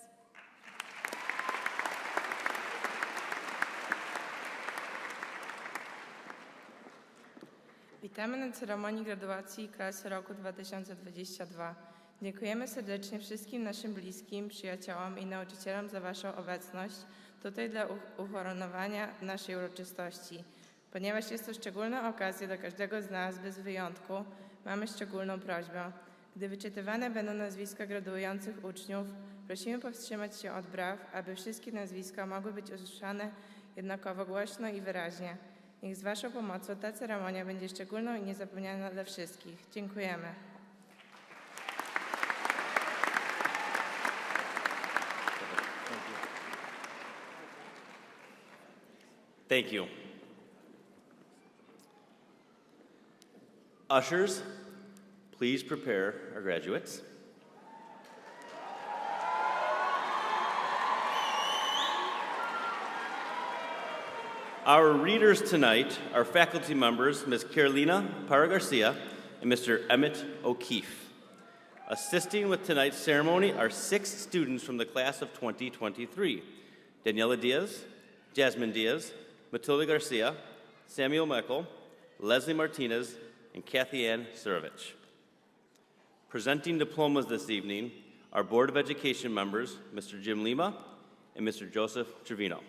Witamy na ceremonii graduacji klasy roku 2022. Dziękujemy serdecznie wszystkim naszym bliskim, przyjaciołom i nauczycielom za Waszą obecność tutaj dla uhonorowania naszej uroczystości. Ponieważ jest to szczególna okazja dla każdego z nas bez wyjątku, mamy szczególną prośbę. Gdy wyczytywane będą nazwiska graduujących uczniów, prosimy powstrzymać się od braw, aby wszystkie nazwiska mogły być usłyszane jednakowo głośno i wyraźnie. Niech z Waszą pomocą ta ceremonia będzie szczególną i niezapomniana dla wszystkich. Dziękujemy. Thank you. Ushers, please prepare our graduates. Our readers tonight are faculty members Ms. Carolina Parra-Garcia and Mr. Emmett O'Keefe. Assisting with tonight's ceremony are 6 students from the class of 2023: Daniela Diaz, Jasmine Diaz, Matilda Garcia, Samuel Meckel, Leslie Martinez, and Kathy Ann Surovich. Presenting diplomas this evening are Board of Education members Mr. Jim Lima and Mr. Joseph Trevino.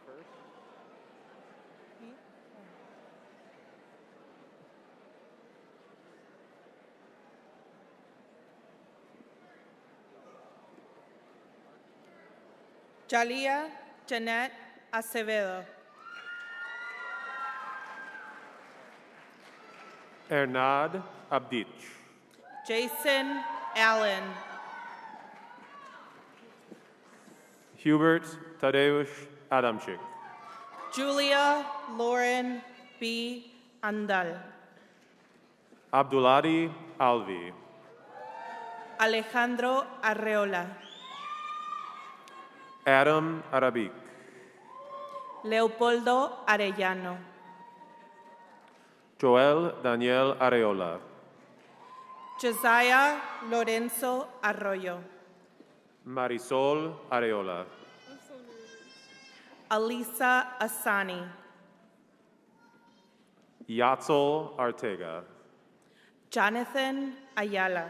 First. Jalia Jeanette Acevedo. Ernad Abdich. Jason Allen. Hubert Tadeusz Adamczyk. Julia Lauren B. Andal. Abduladi Alvi. Alejandro Arreola. Adam Arabic. Leopoldo Arellano. Joel Daniel Areola. Josiah Lorenzo Arroyo. Marisol Areola. Alisa Asani. Yatzol Artega. Jonathan Ayala.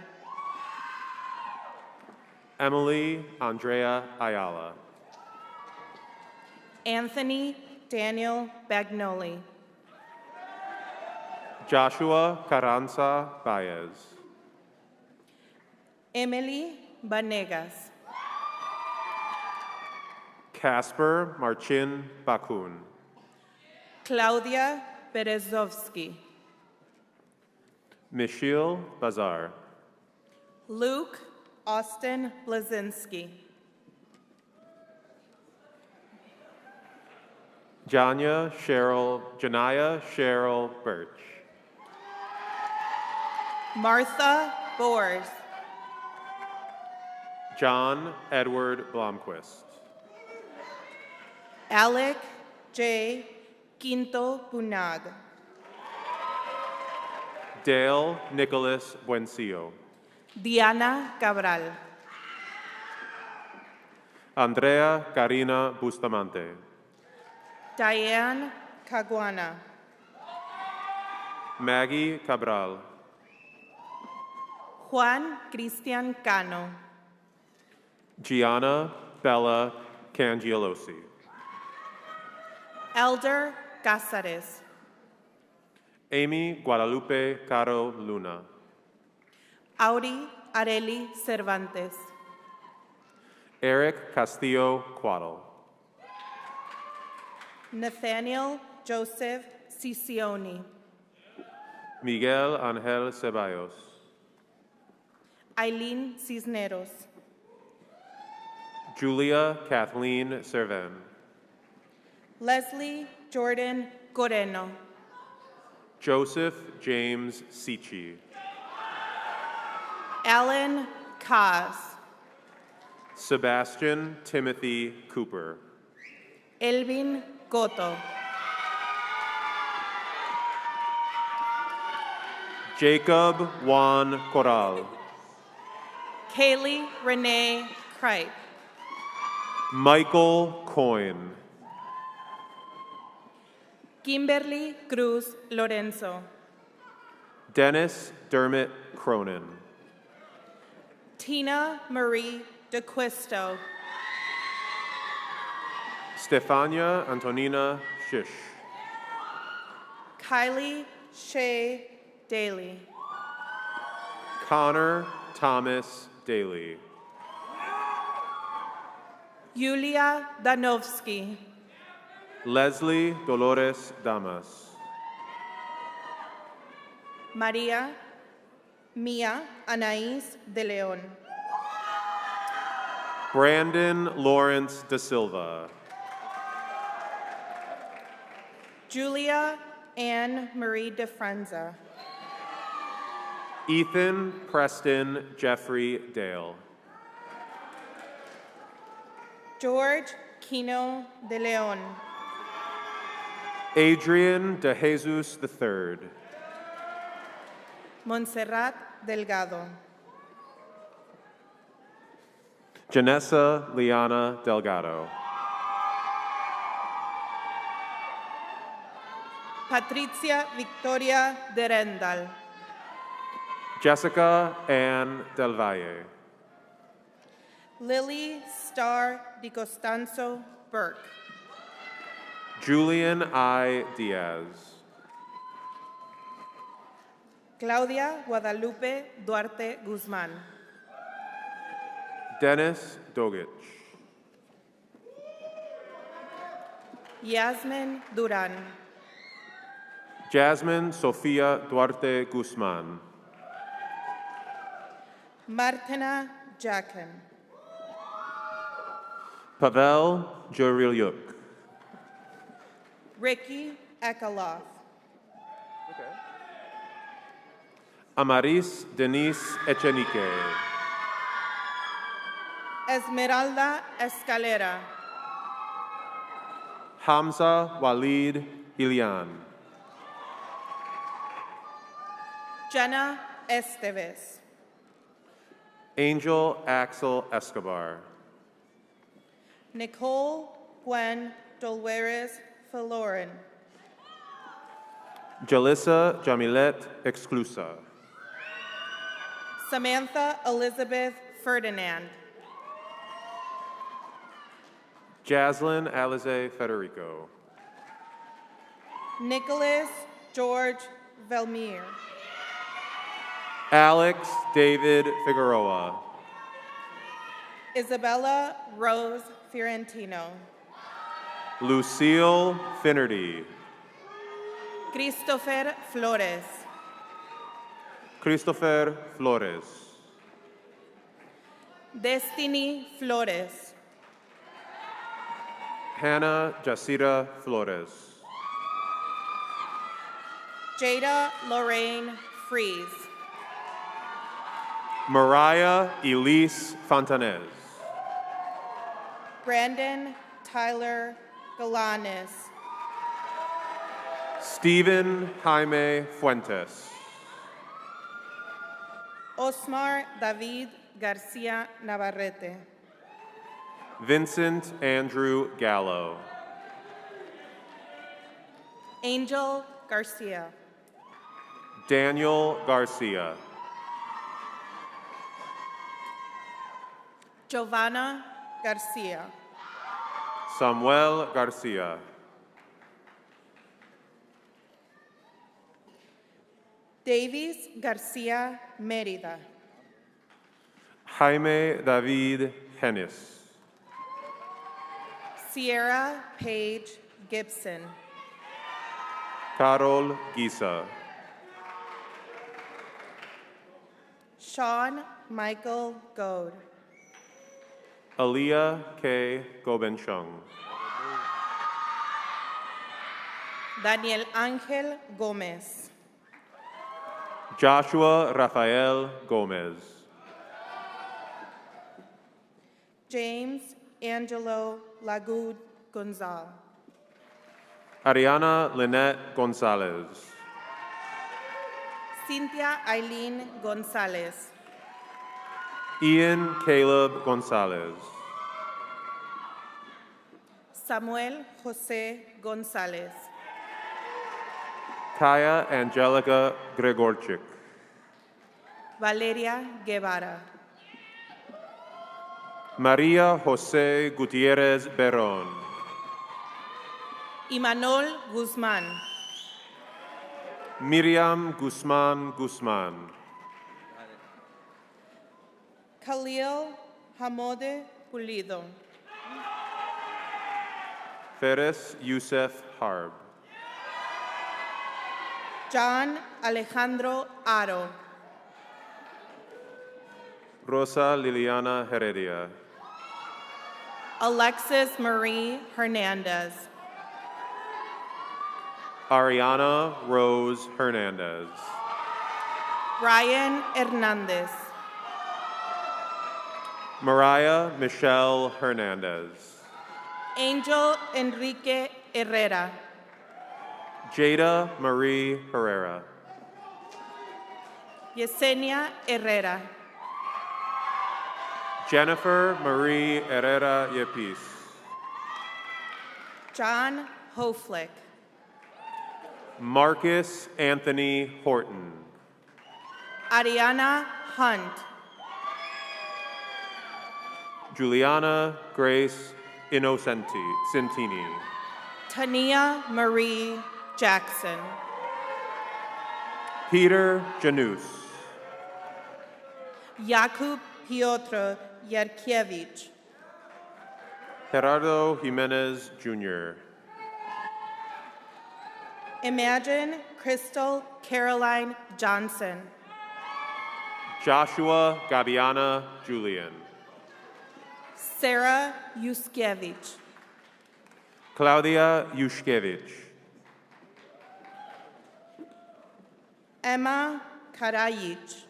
Emily Andrea Ayala. Anthony Daniel Bagnoli. Joshua Carranza Baez. Emily Banegas. Casper Marcin Bakun. Claudia Berezovsky. Michiel Bazar. Luke Austin Blazinski. Janaya Cheryl Birch. Martha Boers. John Edward Blomquist. Alec J. Quinto Bunag. Dale Nicholas Buencio. Diana Cabral. Andrea Karina Bustamante. Diane Caguana. Maggie Cabral. Juan Cristian Cano. Gianna Bella Cangielosi. Elder Cázares. Amy Guadalupe Caro Luna. Auri Areli Cervantes. Eric Castillo Quaddle. Nathaniel Joseph Cicioni. Miguel Angel Ceballos. Eileen Cisneros. Julia Kathleen Servan. Leslie Jordan Coreno. Joseph James Sichi. Alan Kaz. Sebastian Timothy Cooper. Elvin Cotto. Jacob Juan Corral. Kaylee Renee Kripe. Michael Coyne. Kimberly Cruz Lorenzo. Dennis Dermot Cronin. Tina Marie DeQuisto. Stefania Antonina Shish. Kylie Shea Daly. Connor Thomas Daly. Yulia Danovsky. Leslie Dolores Damas. María Mia Anaís de León. Brandon Lawrence Da Silva. Julia Anne Marie de Franza. Ethan Preston Jeffrey Dale. George Quino de León. Adrian De Jesus III. Montserrat Delgado. Janessa Liana Delgado. Patricia Victoria de Rendal. Jessica Ann Del Valle. Lily Star Di Costanzo Burke. Julian I. Diaz. Claudia Guadalupe Duarte Guzmán. Dennis Dogich. Yasmin Duran. Jasmine Sofia Duarte Guzman. Martina Jacken. Pavel Jurilyuk. Ricky Ekaloff. Amaris Denise Echenique. Esmeralda Escalera. Hamza Walid Ilian. Jenna Esteves. Angel Axel Escobar. Nicole Gwen Dolores Faloren. Jalissa Jamilet Exclusa. Samantha Elizabeth Ferdinand. Jaslyn Alize Federico. Nicholas George Velmir. Alex David Figueroa. Isabella Rose Fiorentino. Lucille Finnerty. Christopher Flores. Christopher Flores. Destiny Flores. Hannah Jacira Flores. Jada Lorraine Fries. Mariah Elise Fontanez. Brandon Tyler Galanes. Stephen Jaime Fuentes. Osmar David Garcia Navarrete. Vincent Andrew Gallo. Angel Garcia. Daniel Garcia. Giovanna Garcia. Samuel Garcia. Davis Garcia Mérida. Jaime David Hennis. Sierra Page Gibson. Carol Gisa. Sean Michael Goad. Aaliyah K. Gobenchung. Daniel Ángel Gómez. Joshua Rafael Gomez. James Angelo Lagud Gonzal. Ariana Lynette Gonzalez. Cynthia Eileen Gonzalez. Ian Caleb Gonzalez. Samuel José González. Kaya Angelica Gregorchik. Valeria Guevara. Maria Jose Gutierrez Beron. Imanol Guzmán. Miriam Guzman Guzman. Khalil Hamode Pulido. Ferris Youssef Harb. John Alejandro Aro. Rosa Liliana Heredia. Alexis Marie Hernandez. Ariana Rose Hernandez. Brian Hernandez. Mariah Michelle Hernandez. Angel Enrique Herrera. Jada Marie Herrera. Yesenia Herrera. Jennifer Marie Herrera Yepis. John Hoflick. Marcus Anthony Horton. Ariana Hunt. Juliana Grace Innocentini. Tania Marie Jackson. Peter Janus. Jakub Piotr Yarkiewicz. Gerardo Jimenez Jr. Imagine Crystal Caroline Johnson. Joshua Gabiana Julian. Sarah Yuskiewicz. Claudia Yushkevich. Emma Karajic.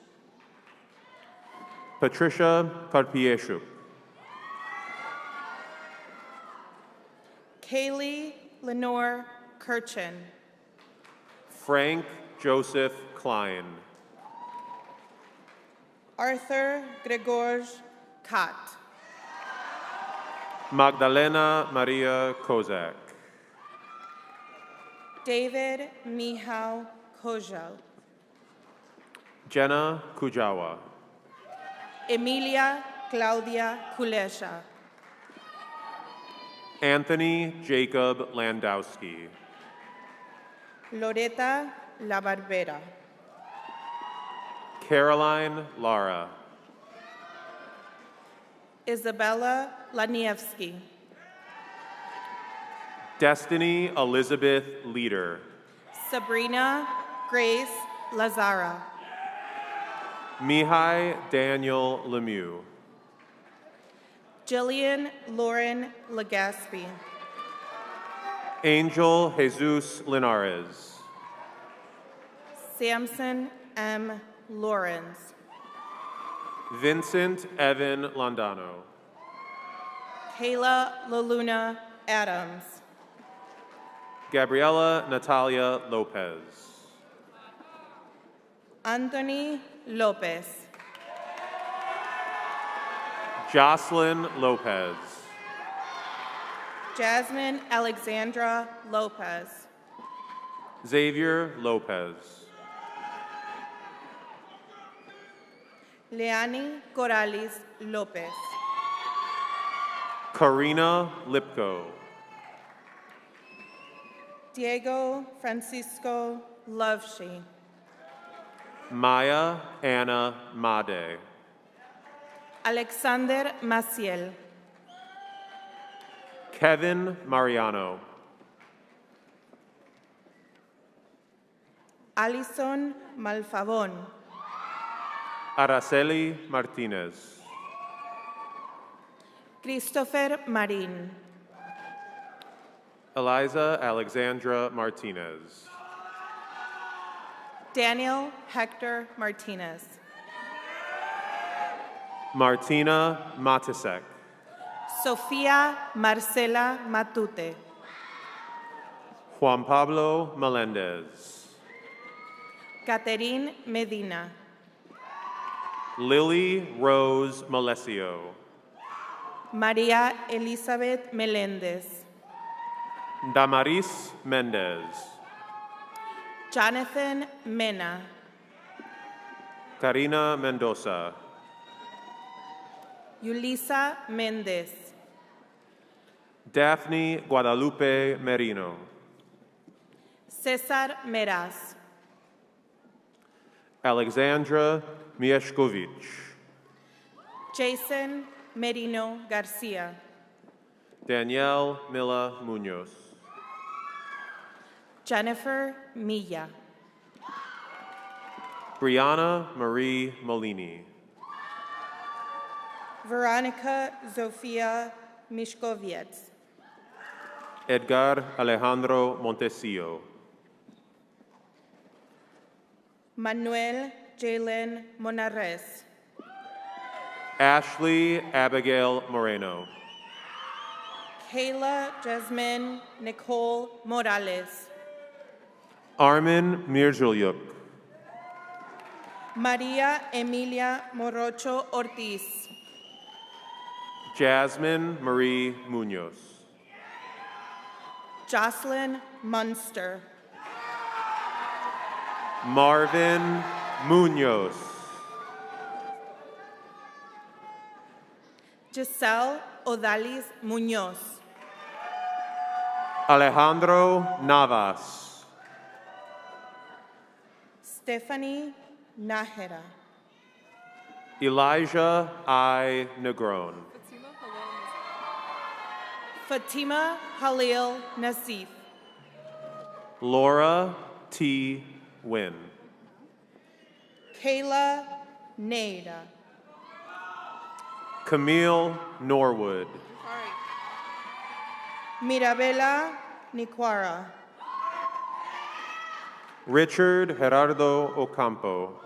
Patricia Karpieshuk. Kaylee Lenore Kirchen. Frank Joseph Klein. Arthur Gregor Kat. Magdalena Maria Kozak. David Mihao Kojal. Jenna Kujawa. Emilia Claudia Kulesha. Anthony Jacob Landowski. Loretta La Barbera. Caroline Lara. Isabella Laniewski. Destiny Elizabeth Leader. Sabrina Grace Lazara. Mihai Daniel Lemieux. Jillian Lauren Legaspi. Angel Jesus Linares. Samson M. Lawrence. Vincent Evan Landano. Kayla LaLuna Adams. Gabriela Natalia Lopez. Anthony Lopez. Jocelyn Lopez. Jasmine Alexandra Lopez. Xavier Lopez. Leani Corrales Lopez. Karina Lipko. Diego Francisco Loveshe. Maya Anna Made. Alexander Maciel. Kevin Mariano. Alison Malfavon. Araceli Martinez. Christopher Marin. Eliza Alexandra Martinez. Daniel Hector Martinez. Martina Matisek. Sofia Marcela Matute. Juan Pablo Melendez. Catherine Medina. Lily Rose Malesio. María Elizabeth Meléndez. Damaris Mendez. Jonathan Mena. Karina Mendoza. Yulisa Méndez. Daphne Guadalupe Merino. César Meraz. Alexandra Mieszkowicz. Jason Merino Garcia. Danielle Mila Munoz. Jennifer Milla. Brianna Marie Molini. Veronica Zofia Mishkoviec. Edgar Alejandro Montesio. Manuel Jalen Monares. Ashley Abigail Moreno. Kayla Jasmine Nicole Morales. Armin Mirzalyuk. María Emilia Morocho Ortiz. Jasmine Marie Munoz. Jocelyn Munster. Marvin Munoz. Giselle Odalis Muñoz. Alejandro Navas. Stephanie Nájera. Elijah I. Negron. Fatima Halil Nasif. Laura T. Wynn. Kayla Nada. Camille Norwood. Mirabella Niquara. Richard Gerardo Ocampo.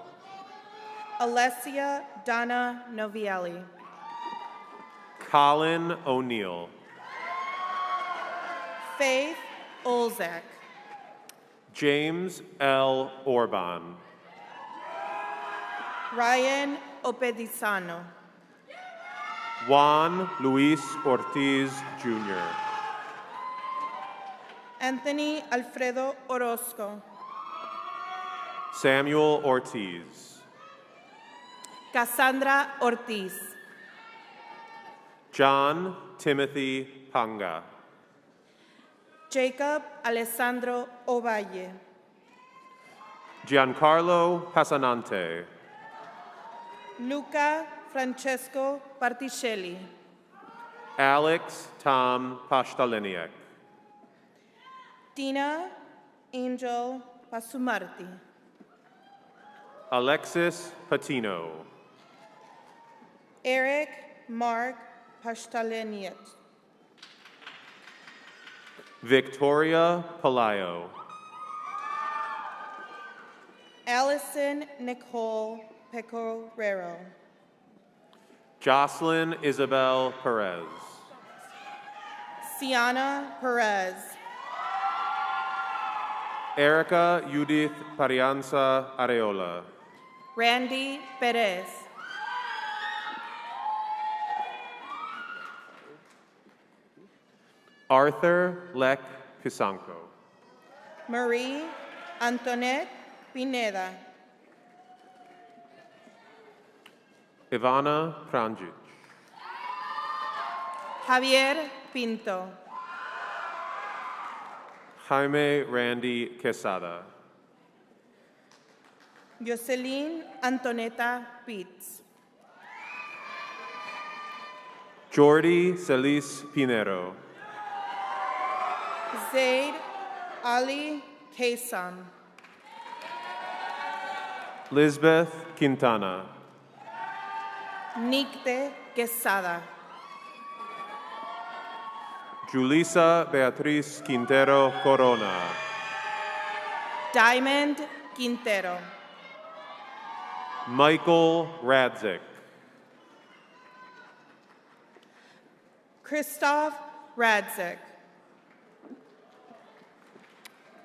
Alessia Donna Novielli. Colin O'Neill. Faith Olzak. James L. Orban. Ryan Opedizano. Juan Luis Ortiz, Jr. Anthony Alfredo Orozco. Samuel Ortiz. Cassandra Ortiz. John Timothy Panga. Jacob Alessandro Ovalle. Giancarlo Pasanante. Luca Francesco Particelli. Alex Tom Pastaliniak. Tina Angel Pasumarti. Alexis Patino. Eric Mark Pastaleniet. Victoria Palayo. Allison Nicole Pecoraro. Jocelyn Isabel Perez. Siana Perez. Erica Judith Parianza Areola. Randy Perez. Arthur Lek Pisanko. Marie Antoinette Pineda. Ivana Pranjic. Javier Pinto. Jaime Randy Quesada. Jocelyn Antoneta Pitts. Jordy Celis Pinero. Zaid Ali Kaysam. Lisbeth Quintana. Nicte Quesada. Julissa Beatriz Quintero Corona. Diamond Quintero. Michael Radzik. Christoph Radzik.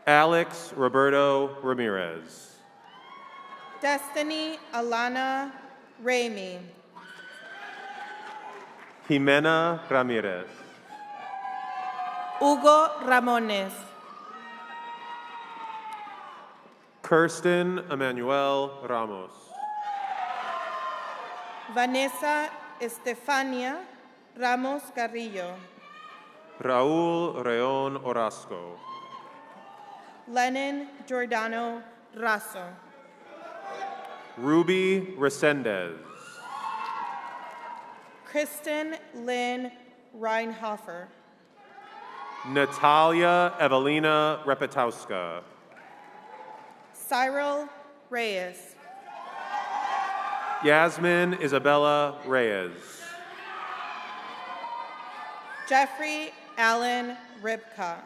Alex Roberto Ramirez. Destiny Alana Ramey. Jimena Ramirez. Hugo Ramones. Kirsten Emmanuel Ramos. Vanessa Estefania Ramos Carrillo. Raúl Reón Orozco. Lennon Giordano Raso. Ruby Resendez. Kristen Lynn Reinhofer. Natalia Evelina Repetowska. Cyril Reyes. Yasmin Isabella Reyes. Jeffrey Allen Ribka.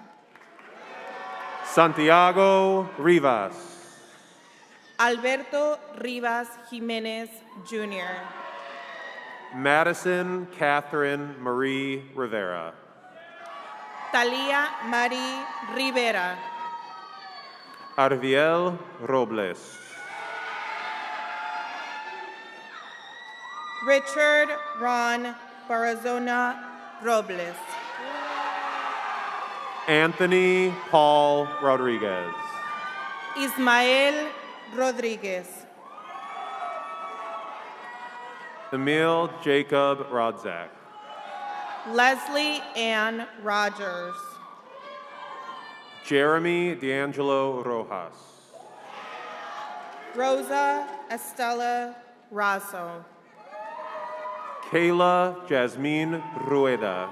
Santiago Rivas. Alberto Rivas Jimenez Jr. Madison Catherine Marie Rivera. Talia Marie Rivera. Arviel Robles. Richard Ron Barazona Robles. Anthony Paul Rodriguez. Ismael Rodriguez. Emil Jacob Rodzak. Leslie Ann Rogers. Jeremy D'Angelo Rojas. Rosa Estela Razo. Kayla Jasmine Rueda.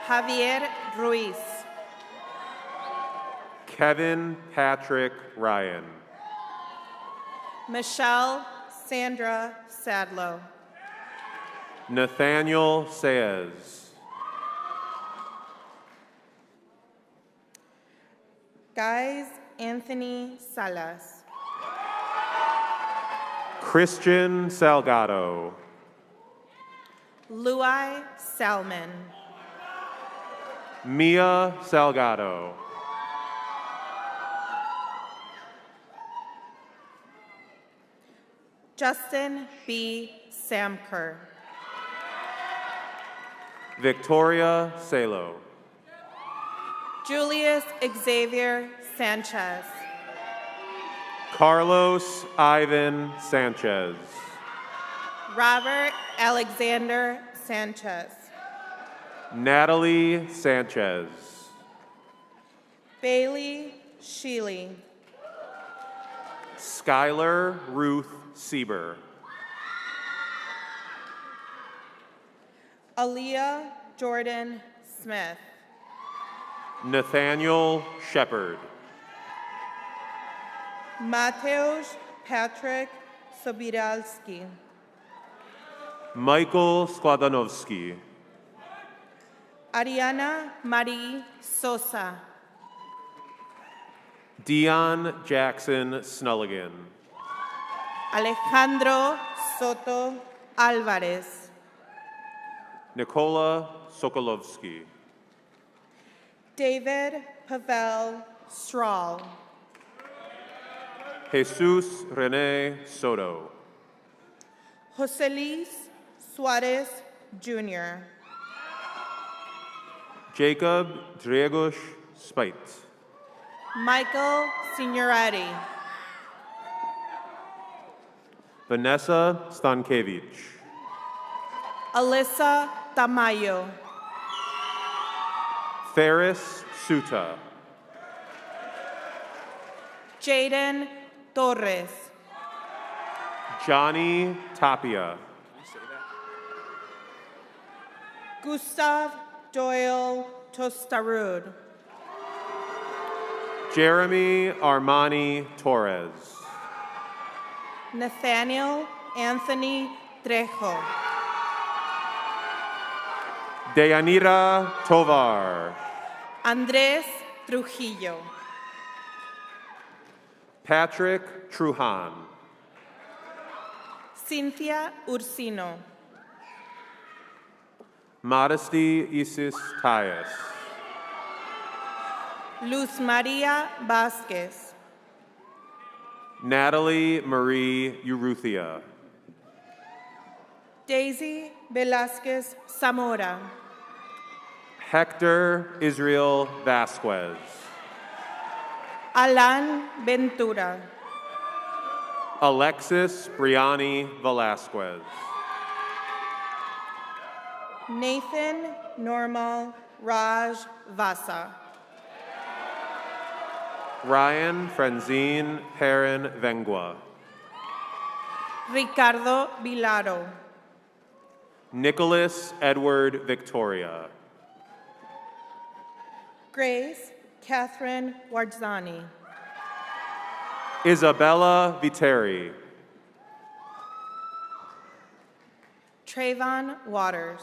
Javier Ruiz. Kevin Patrick Ryan. Michelle Sandra Sadlow. Nathaniel Saez. Guys Anthony Salas. Christian Salgado. Luai Salmon. Mia Salgado. Justin B. Samker. Victoria Salo. Julius Xavier Sanchez. Carlos Ivan Sanchez. Robert Alexander Sanchez. Natalie Sanchez. Bailey Sheely. Skylar Ruth Sieber. Aaliyah Jordan Smith. Nathaniel Shepard. Mateusz Patrick Sobiralski. Michael Składanowski. Ariana Marie Sosa. Dion Jackson Snulligan. Alejandro Soto Alvarez. Nicola Sokolovsky. David Pavel Strahl. Jesus Rene Soto. Joselis Suarez Jr. Jacob Driegush Spite. Michael Signoretti. Vanessa Stankevich. Alyssa Tamayo. Ferris Suta. Jaden Torres. Johnny Tapia. Gustav Doyle Tostarud. Jeremy Armani Torres. Nathaniel Anthony Trejo. Deyanira Tovar. Andrés Trujillo. Patrick Truhan. Cynthia Ursino. Modesty Isis Tyus. Luz Maria Vasquez. Natalie Marie Uruthia. Daisy Velasquez Zamora. Hector Israel Vasquez. Alan Ventura. Alexis Briani Velasquez. Nathan Normal Raj Vasa. Ryan Frenzine Perrin Vengua. Ricardo Vilaro. Nicholas Edward Victoria. Grace Catherine Warzani. Isabella Viteri. Trayvon Waters.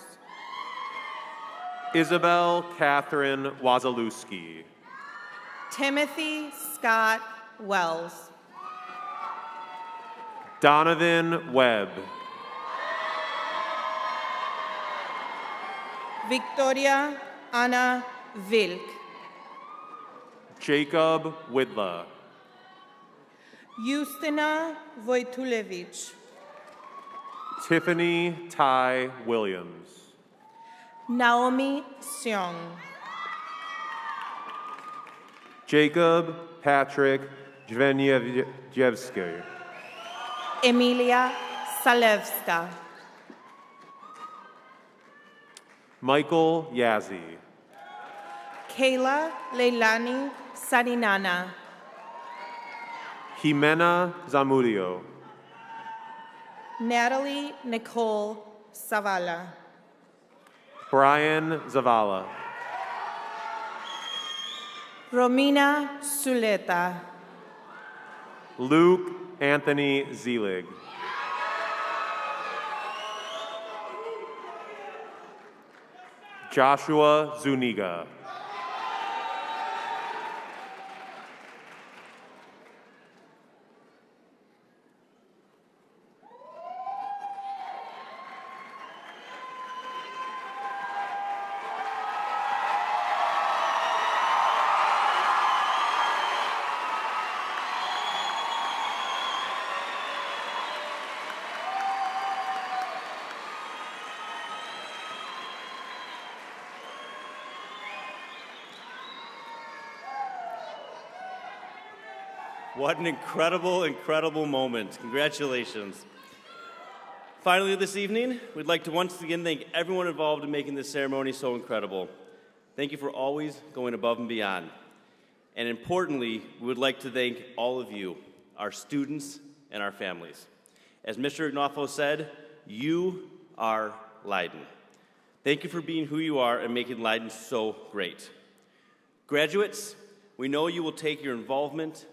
Isabel Catherine Wazalewski. Timothy Scott Wells. Donovan Webb. Victoria Ana Vilk. Jacob Widla. Justina Wojtulewicz. Tiffany Ty Williams. Naomi Seong. Jacob Patrick Jvenievsky. Emilia Salewska. Michael Yazzie. Kayla Leilani Sarinana. Jimena Zamudio. Natalie Nicole Savala. Brian Zavala. Romina Suleta. Luke Anthony Zelig. Joshua Zuniga. What an incredible, incredible moment. Congratulations. Finally, this evening, we'd like to once again thank everyone involved in making this ceremony so incredible. Thank you for always going above and beyond. And importantly, we would like to thank all of you, our students and our families. As Mr. Ignafo said, you are Leyden. Thank you for being who you are and making Leyden so great. Graduates, we know you will take your involvement,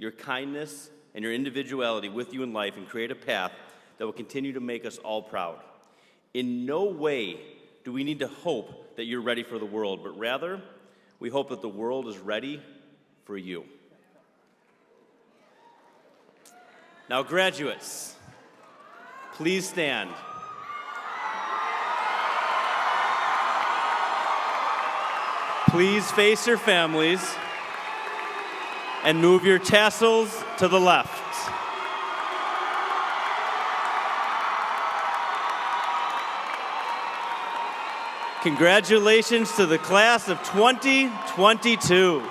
your kindness, and your individuality with you in life and create a path that will continue to make us all proud. In no way do we need to hope that you're ready for the world, but rather, we hope that the world is ready for you. Now, graduates, please stand. Please face your families and move your tassels to the left. Congratulations to the class of 2022.